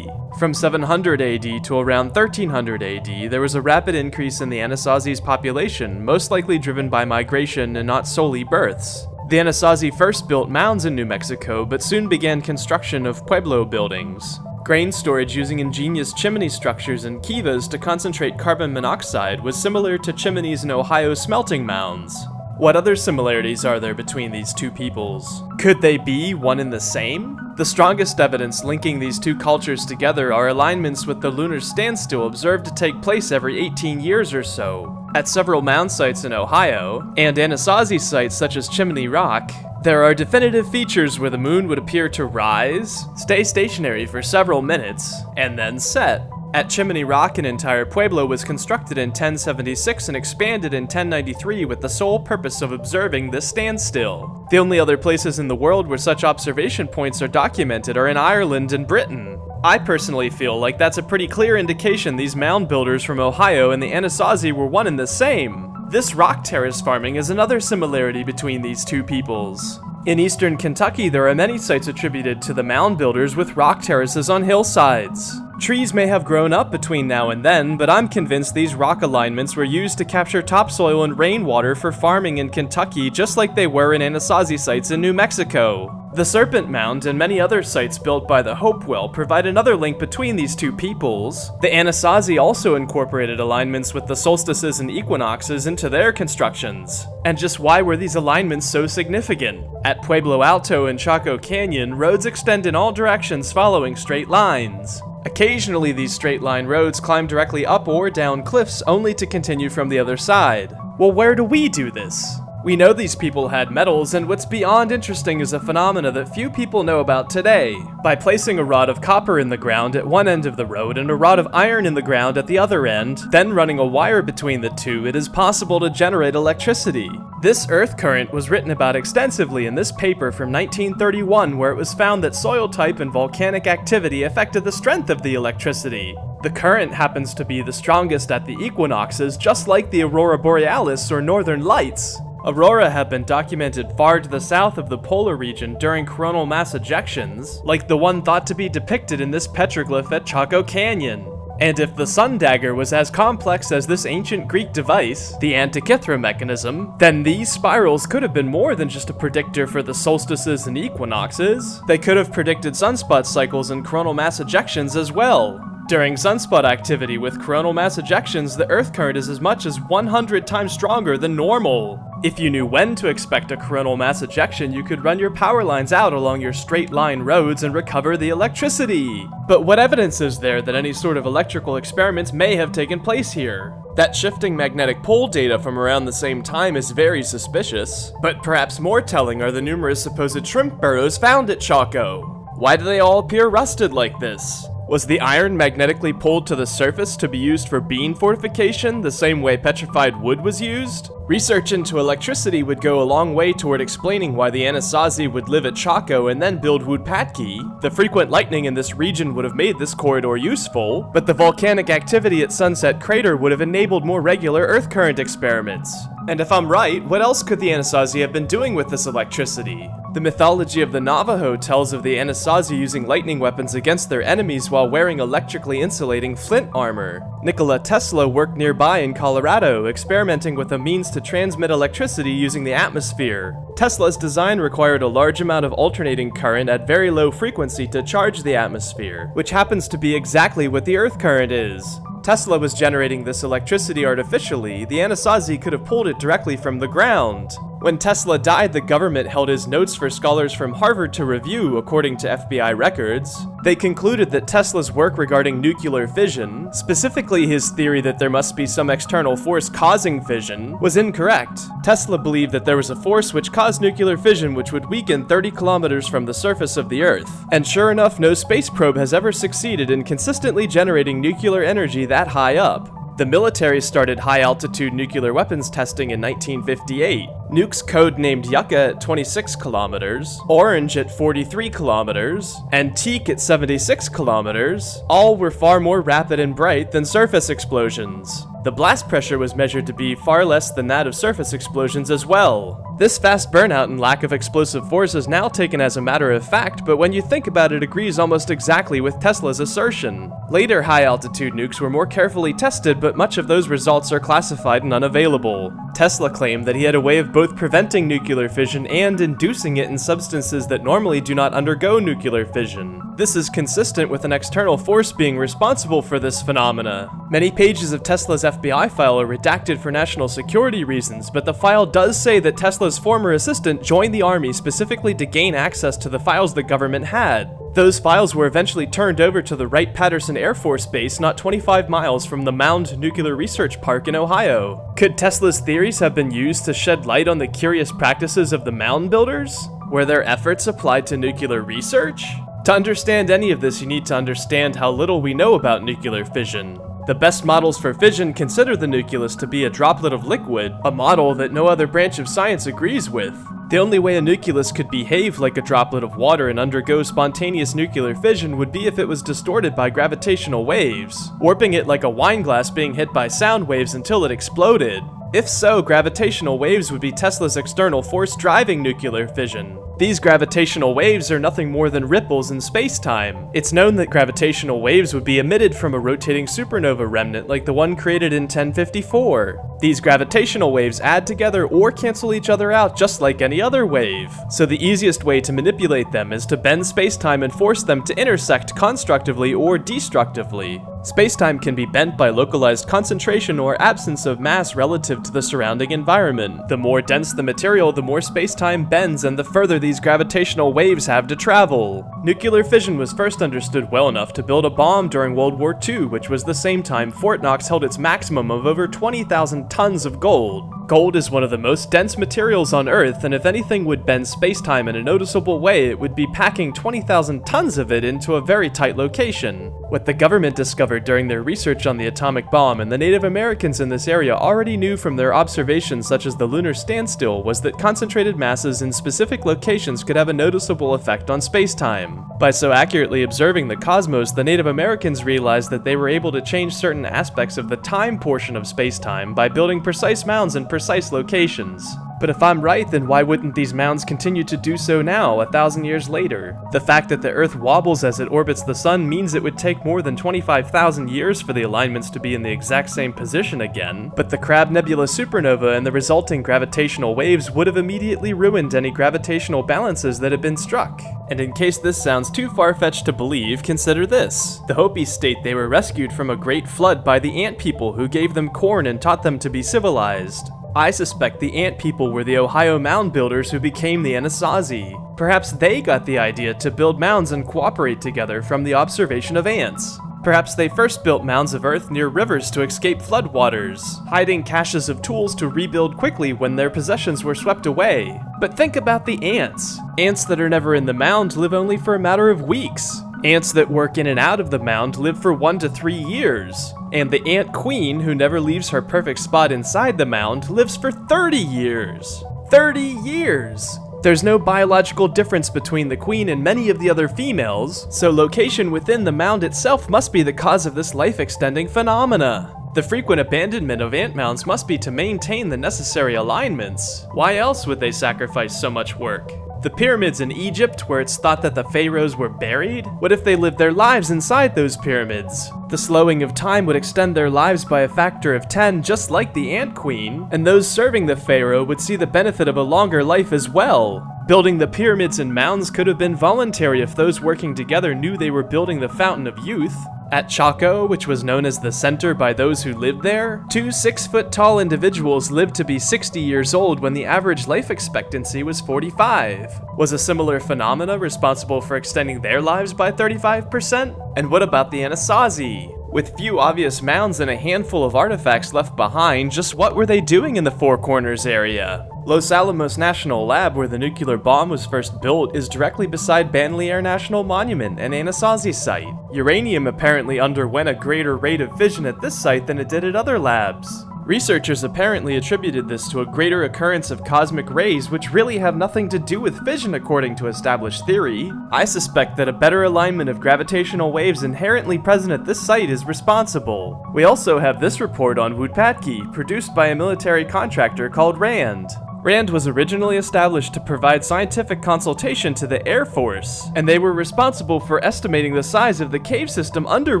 From 700 AD to around 1300 AD, there was a rapid increase in the Anasazi's population, most likely driven by migration and not solely births. The Anasazi first built mounds in New Mexico, but soon began construction of pueblo buildings. Grain storage using ingenious chimney structures and kivas to concentrate carbon monoxide was similar to chimneys in Ohio smelting mounds. What other similarities are there between these two peoples? Could they be one and the same? The strongest evidence linking these two cultures together are alignments with the lunar standstill observed to take place every 18 years or so. At several mound sites in Ohio, and Anasazi sites such as Chimney Rock, there are definitive features where the moon would appear to rise, stay stationary for several minutes, and then set. At Chimney Rock, an entire pueblo was constructed in 1076 and expanded in 1093 with the sole purpose of observing this standstill. The only other places in the world where such observation points are documented are in Ireland and Britain. I personally feel like that's a pretty clear indication these mound builders from Ohio and the Anasazi were one and the same. This rock terrace farming is another similarity between these two peoples. In eastern Kentucky, there are many sites attributed to the mound builders with rock terraces on hillsides. Trees may have grown up between now and then, but I'm convinced these rock alignments were used to capture topsoil and rainwater for farming in Kentucky just like they were in Anasazi sites in New Mexico. The Serpent Mound and many other sites built by the Hopewell provide another link between these two peoples. The Anasazi also incorporated alignments with the solstices and equinoxes into their constructions. And just why were these alignments so significant? At Pueblo Alto and Chaco Canyon, roads extend in all directions following straight lines. Occasionally, these straight line roads climb directly up or down cliffs only to continue from the other side. Well, where do we do this? We know these people had metals, and what's beyond interesting is a phenomena that few people know about today. By placing a rod of copper in the ground at one end of the road and a rod of iron in the ground at the other end, then running a wire between the two, it is possible to generate electricity. This earth current was written about extensively in this paper from 1931, where it was found that soil type and volcanic activity affected the strength of the electricity. The current happens to be the strongest at the equinoxes, just like the aurora borealis or northern lights. Aurora have been documented far to the south of the polar region during coronal mass ejections, like the one thought to be depicted in this petroglyph at Chaco Canyon. And if the sun dagger was as complex as this ancient Greek device, the Antikythera mechanism, then these spirals could have been more than just a predictor for the solstices and equinoxes. They could have predicted sunspot cycles and coronal mass ejections as well. During sunspot activity with coronal mass ejections, the earth current is as much as 100 times stronger than normal. If you knew when to expect a coronal mass ejection, you could run your power lines out along your straight line roads and recover the electricity. But what evidence is there that any sort of electrical experiments may have taken place here? That shifting magnetic pole data from around the same time is very suspicious, but perhaps more telling are the numerous supposed shrimp burrows found at Chaco. Why do they all appear rusted like this? Was the iron magnetically pulled to the surface to be used for beam fortification the same way petrified wood was used? Research into electricity would go a long way toward explaining why the Anasazi would live at Chaco and then build Woodpatki. The frequent lightning in this region would have made this corridor useful, but the volcanic activity at Sunset Crater would have enabled more regular earth current experiments. And if I'm right, what else could the Anasazi have been doing with this electricity? The mythology of the Navajo tells of the Anasazi using lightning weapons against their enemies while wearing electrically insulating flint armor. Nikola Tesla worked nearby in Colorado, experimenting with a means to transmit electricity using the atmosphere. Tesla's design required a large amount of alternating current at very low frequency to charge the atmosphere, which happens to be exactly what the earth current is. Tesla was generating this electricity artificially. The Anasazi could have pulled it directly from the ground. When Tesla died, the government held his notes for scholars from Harvard to review, according to FBI records. They concluded that Tesla's work regarding nuclear fission, specifically his theory that there must be some external force causing fission, was incorrect. Tesla believed that there was a force which caused nuclear fission which would weaken 30 kilometers from the surface of the Earth. And sure enough, no space probe has ever succeeded in consistently generating nuclear energy that high up. The military started high-altitude nuclear weapons testing in 1958. Nukes codenamed Yucca at 26 kilometers, Orange at 43 kilometers, and Teak at 76 kilometers, all were far more rapid and bright than surface explosions. The blast pressure was measured to be far less than that of surface explosions as well. This fast burnout and lack of explosive force is now taken as a matter of fact, but when you think about it, agrees almost exactly with Tesla's assertion. Later high-altitude nukes were more carefully tested, but much of those results are classified and unavailable. Tesla claimed that he had a way of both preventing nuclear fission and inducing it in substances that normally do not undergo nuclear fission. This is consistent with an external force being responsible for this phenomena. Many pages of Tesla's FBI file are redacted for national security reasons, but the file does say that Tesla's former assistant joined the army specifically to gain access to the files the government had. Those files were eventually turned over to the Wright-Patterson Air Force Base not 25 miles from the Mound Nuclear Research Park in Ohio. Could Tesla's theories have been used to shed light on the curious practices of the mound builders? Were their efforts applied to nuclear research? To understand any of this, you need to understand how little we know about nuclear fission. The best models for fission consider the nucleus to be a droplet of liquid, a model that no other branch of science agrees with. The only way a nucleus could behave like a droplet of water and undergo spontaneous nuclear fission would be if it was distorted by gravitational waves, warping it like a wine glass being hit by sound waves until it exploded. If so, gravitational waves would be Tesla's external force driving nuclear fission. These gravitational waves are nothing more than ripples in space-time. It's known that gravitational waves would be emitted from a rotating supernova remnant like the one created in 1054. These gravitational waves add together or cancel each other out just like any other wave. So the easiest way to manipulate them is to bend space-time and force them to intersect constructively or destructively. Space-time can be bent by localized concentration or absence of mass relative to the surrounding environment. The more dense the material, the more space-time bends and the further these gravitational waves have to travel. Nuclear fission was first understood well enough to build a bomb during World War II, which was the same time Fort Knox held its maximum of over 20,000 tons of gold. Gold is one of the most dense materials on Earth, and if anything would bend space-time in a noticeable way, it would be packing 20,000 tons of it into a very tight location. What the government discovered during their research on the atomic bomb and the Native Americans in this area already knew from their observations such as the lunar standstill was that concentrated masses in specific locations could have a noticeable effect on space-time. By so accurately observing the cosmos, the Native Americans realized that they were able to change certain aspects of the time portion of space-time by building precise mounds in precise locations. But if I'm right, then why wouldn't these mounds continue to do so now, 1,000 years later? The fact that the Earth wobbles as it orbits the Sun means it would take more than 25,000 years for the alignments to be in the exact same position again, but the Crab Nebula supernova and the resulting gravitational waves would have immediately ruined any gravitational balances that had been struck. And in case this sounds too far-fetched to believe, consider this. The Hopi state they were rescued from a great flood by the Ant people who gave them corn and taught them to be civilized. I suspect the Ant people were the Ohio mound builders who became the Anasazi. Perhaps they got the idea to build mounds and cooperate together from the observation of ants. Perhaps they first built mounds of earth near rivers to escape floodwaters, hiding caches of tools to rebuild quickly when their possessions were swept away. But think about the ants. Ants that are never in the mound live only for a matter of weeks. Ants that work in and out of the mound live for 1 to 3 years. And the ant queen, who never leaves her perfect spot inside the mound, lives for 30 years. 30 years! There's no biological difference between the queen and many of the other females, so location within the mound itself must be the cause of this life-extending phenomena. The frequent abandonment of ant mounds must be to maintain the necessary alignments. Why else would they sacrifice so much work? The pyramids in Egypt, where it's thought that the pharaohs were buried? What if they lived their lives inside those pyramids? The slowing of time would extend their lives by a factor of 10, just like the Ant Queen, and those serving the pharaoh would see the benefit of a longer life as well. Building the pyramids and mounds could have been voluntary if those working together knew they were building the fountain of youth. At Chaco, which was known as the center by those who lived there, 2 6-foot-tall individuals lived to be 60 years old when the average life expectancy was 45. Was a similar phenomena responsible for extending their lives by 35%? And what about the Anasazi? With few obvious mounds and a handful of artifacts left behind, just what were they doing in the Four Corners area? Los Alamos National Lab, where the nuclear bomb was first built, is directly beside Bandelier National Monument, an Anasazi site. Uranium apparently underwent a greater rate of fission at this site than it did at other labs. Researchers apparently attributed this to a greater occurrence of cosmic rays which really have nothing to do with fission according to established theory. I suspect that a better alignment of gravitational waves inherently present at this site is responsible. We also have this report on Wootpatki, produced by a military contractor called RAND. RAND was originally established to provide scientific consultation to the Air Force, and they were responsible for estimating the size of the cave system under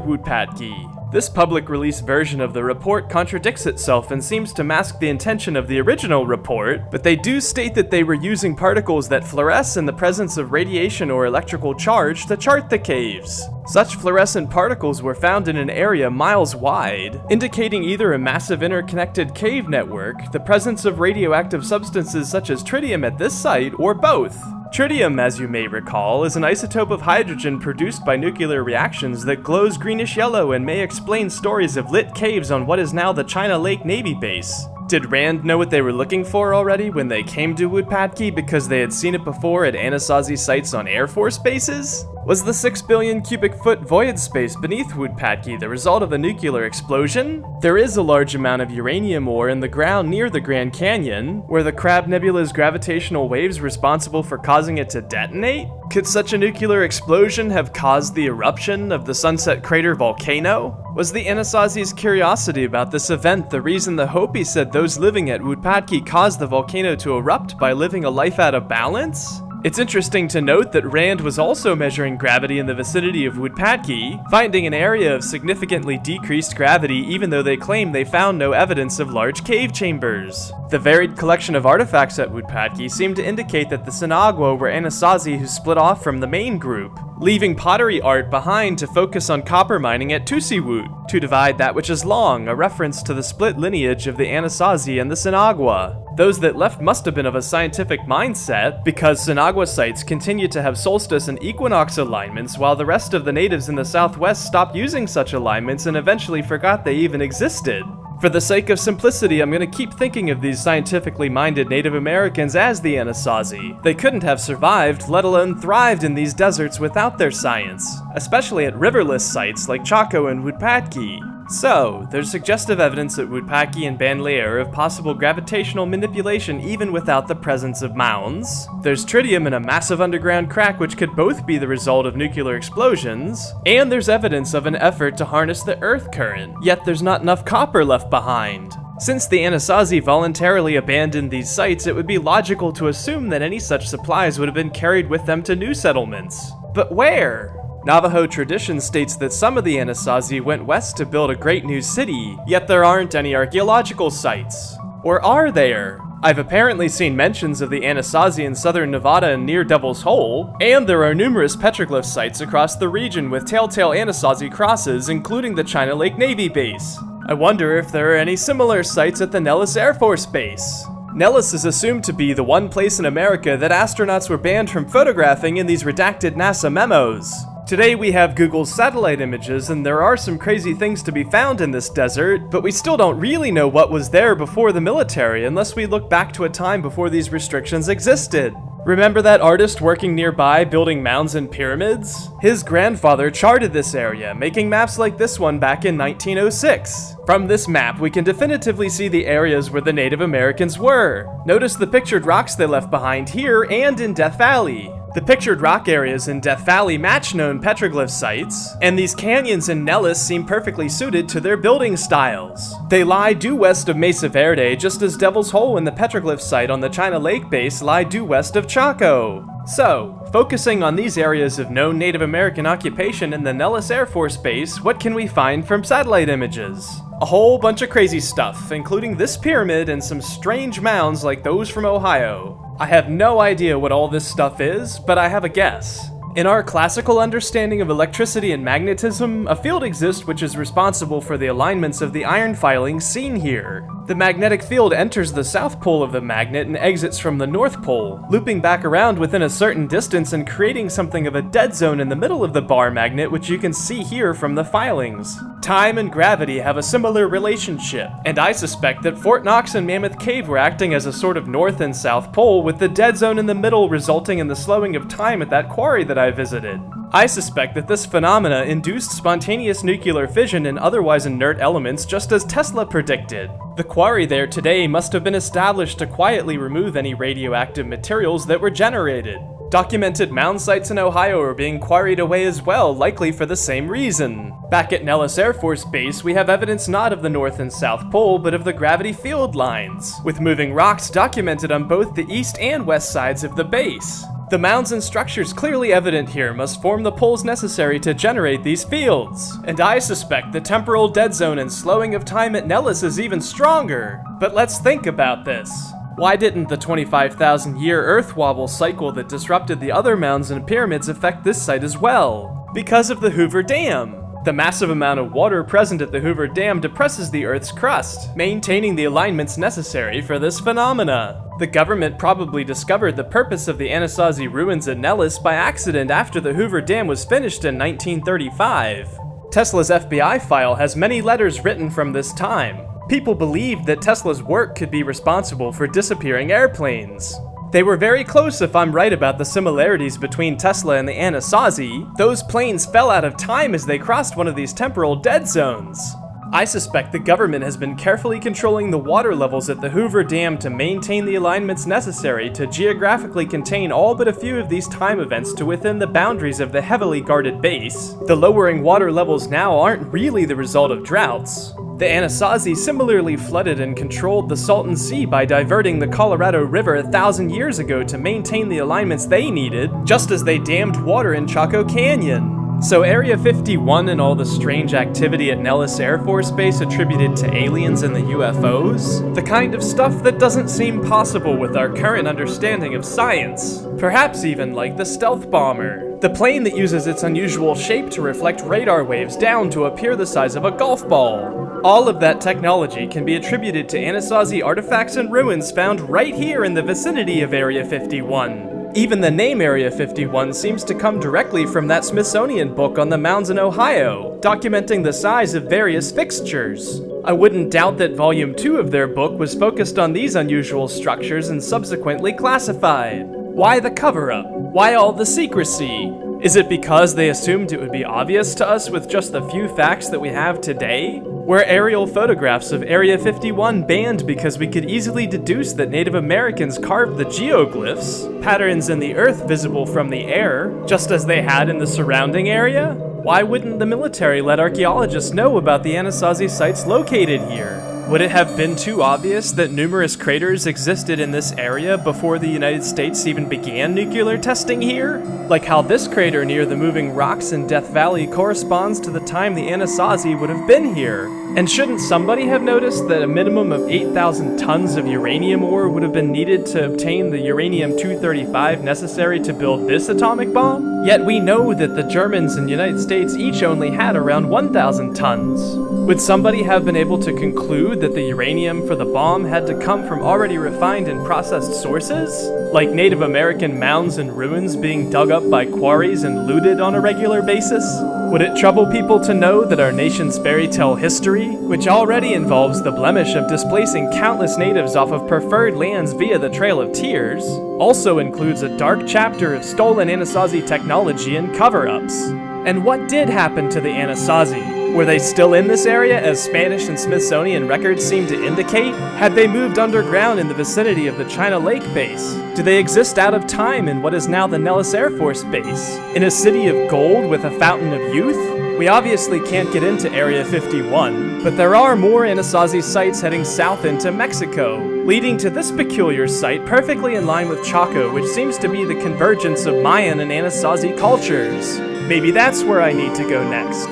Wootpatki. This public release version of the report contradicts itself and seems to mask the intention of the original report, but they do state that they were using particles that fluoresce in the presence of radiation or electrical charge to chart the caves. Such fluorescent particles were found in an area miles wide, indicating either a massive interconnected cave network, the presence of radioactive substances such as tritium at this site, or both. Tritium, as you may recall, is an isotope of hydrogen produced by nuclear reactions that glows greenish yellow and may explain stories of lit caves on what is now the China Lake Navy base. Did RAND know what they were looking for already when they came to Wootpatki because they had seen it before at Anasazi sites on Air Force bases? Was the 6 billion cubic foot void space beneath Wootpatki the result of a nuclear explosion? There is a large amount of uranium ore in the ground near the Grand Canyon. Were the Crab Nebula's gravitational waves responsible for causing it to detonate? Could such a nuclear explosion have caused the eruption of the Sunset Crater volcano? Was the Anasazi's curiosity about this event the reason the Hopi said those living at Wootpatki caused the volcano to erupt by living a life out of balance? It's interesting to note that RAND was also measuring gravity in the vicinity of Wootpatki, finding an area of significantly decreased gravity even though they claim they found no evidence of large cave chambers. The varied collection of artifacts at Wootpatki seem to indicate that the Sinagua were Anasazi who split off from the main group, leaving pottery art behind to focus on copper mining at Tusiwoot, to divide that which is long, a reference to the split lineage of the Anasazi and the Sinagua. Those that left must have been of a scientific mindset, because Sinagua sites continue to have solstice and equinox alignments, while the rest of the natives in the southwest stopped using such alignments and eventually forgot they even existed. For the sake of simplicity, I'm going to keep thinking of these scientifically minded Native Americans as the Anasazi. They couldn't have survived, let alone thrived in these deserts without their science, especially at riverless sites like Chaco and Wootpatki. So, there's suggestive evidence at Wootpatki and Bandelier of possible gravitational manipulation even without the presence of mounds. There's tritium in a massive underground crack which could both be the result of nuclear explosions, and there's evidence of an effort to harness the earth current, yet there's not enough copper left behind. Since the Anasazi voluntarily abandoned these sites, it would be logical to assume that any such supplies would have been carried with them to new settlements. But where? Navajo tradition states that some of the Anasazi went west to build a great new city, yet there aren't any archaeological sites. Or are there? I've apparently seen mentions of the Anasazi in southern Nevada and near Devil's Hole, and there are numerous petroglyph sites across the region with telltale Anasazi crosses, including the China Lake Navy base. I wonder if there are any similar sites at the Nellis Air Force Base. Nellis is assumed to be the one place in America that astronauts were banned from photographing in these redacted NASA memos. Today we have Google's satellite images, and there are some crazy things to be found in this desert, but we still don't really know what was there before the military unless we look back to a time before these restrictions existed. Remember that artist working nearby building mounds and pyramids? His grandfather charted this area, making maps like this one back in 1906. From this map, we can definitively see the areas where the Native Americans were. Notice the pictured rocks they left behind here and in Death Valley. The pictured rock areas in Death Valley match known petroglyph sites, and these canyons in Nellis seem perfectly suited to their building styles. They lie due west of Mesa Verde, just as Devil's Hole and the petroglyph site on the China Lake base lie due west of Chaco. So, focusing on these areas of known Native American occupation in the Nellis Air Force Base, what can we find from satellite images? A whole bunch of crazy stuff, including this pyramid and some strange mounds like those from Ohio. I have no idea what all this stuff is, but I have a guess. In our classical understanding of electricity and magnetism, a field exists which is responsible for the alignments of the iron filings seen here. The magnetic field enters the south pole of the magnet and exits from the north pole, looping back around within a certain distance and creating something of a dead zone in the middle of the bar magnet, which you can see here from the filings. Time and gravity have a similar relationship, and I suspect that Fort Knox and Mammoth Cave were acting as a sort of north and south pole, with the dead zone in the middle resulting in the slowing of time at that quarry that I visited. I suspect that this phenomena induced spontaneous nuclear fission in otherwise inert elements just as Tesla predicted. The quarry there today must have been established to quietly remove any radioactive materials that were generated. Documented mound sites in Ohio are being quarried away as well, likely for the same reason. Back at Nellis Air Force Base, we have evidence not of the North and South Pole, but of the gravity field lines, with moving rocks documented on both the east and west sides of the base. The mounds and structures clearly evident here must form the poles necessary to generate these fields. And I suspect the temporal dead zone and slowing of time at Nellis is even stronger. But let's think about this. Why didn't the 25,000-year Earth wobble cycle that disrupted the other mounds and pyramids affect this site as well? Because of the Hoover Dam. The massive amount of water present at the Hoover Dam depresses the Earth's crust, maintaining the alignments necessary for this phenomena. The government probably discovered the purpose of the Anasazi ruins at Nellis by accident after the Hoover Dam was finished in 1935. Tesla's FBI file has many letters written from this time. People believed that Tesla's work could be responsible for disappearing airplanes. They were very close if I'm right about the similarities between Tesla and the Anasazi. Those planes fell out of time as they crossed one of these temporal dead zones. I suspect the government has been carefully controlling the water levels at the Hoover Dam to maintain the alignments necessary to geographically contain all but a few of these time events to within the boundaries of the heavily guarded base. The lowering water levels now aren't really the result of droughts. The Anasazi similarly flooded and controlled the Salton Sea by diverting the Colorado River 1,000 years ago to maintain the alignments they needed, just as they dammed water in Chaco Canyon. So Area 51 and all the strange activity at Nellis Air Force Base attributed to aliens and the UFOs? The kind of stuff that doesn't seem possible with our current understanding of science. Perhaps even like the stealth bomber. The plane that uses its unusual shape to reflect radar waves down to appear the size of a golf ball. All of that technology can be attributed to Anasazi artifacts and ruins found right here in the vicinity of Area 51. Even the name Area 51 seems to come directly from that Smithsonian book on the mounds in Ohio, documenting the size of various fixtures. I wouldn't doubt that Volume 2 of their book was focused on these unusual structures and subsequently classified. Why the cover-up? Why all the secrecy? Is it because they assumed it would be obvious to us with just the few facts that we have today? Were aerial photographs of Area 51 banned because we could easily deduce that Native Americans carved the geoglyphs, patterns in the earth visible from the air, just as they had in the surrounding area? Why wouldn't the military let archaeologists know about the Anasazi sites located here? Would it have been too obvious that numerous craters existed in this area before the United States even began nuclear testing here? Like how this crater near the moving rocks in Death Valley corresponds to the time the Anasazi would have been here. And shouldn't somebody have noticed that a minimum of 8,000 tons of uranium ore would have been needed to obtain the uranium-235 necessary to build this atomic bomb? Yet we know that the Germans and United States each only had around 1,000 tons. Would somebody have been able to conclude that the uranium for the bomb had to come from already refined and processed sources? Like Native American mounds and ruins being dug up by quarries and looted on a regular basis? Would it trouble people to know that our nation's fairy tale history, which already involves the blemish of displacing countless natives off of preferred lands via the Trail of Tears, also includes a dark chapter of stolen Anasazi technology and cover-ups? And what did happen to the Anasazi? Were they still in this area, as Spanish and Smithsonian records seem to indicate? Had they moved underground in the vicinity of the China Lake base? Do they exist out of time in what is now the Nellis Air Force Base? In a city of gold with a fountain of youth? We obviously can't get into Area 51, but there are more Anasazi sites heading south into Mexico, leading to this peculiar site perfectly in line with Chaco, which seems to be the convergence of Mayan and Anasazi cultures. Maybe that's where I need to go next.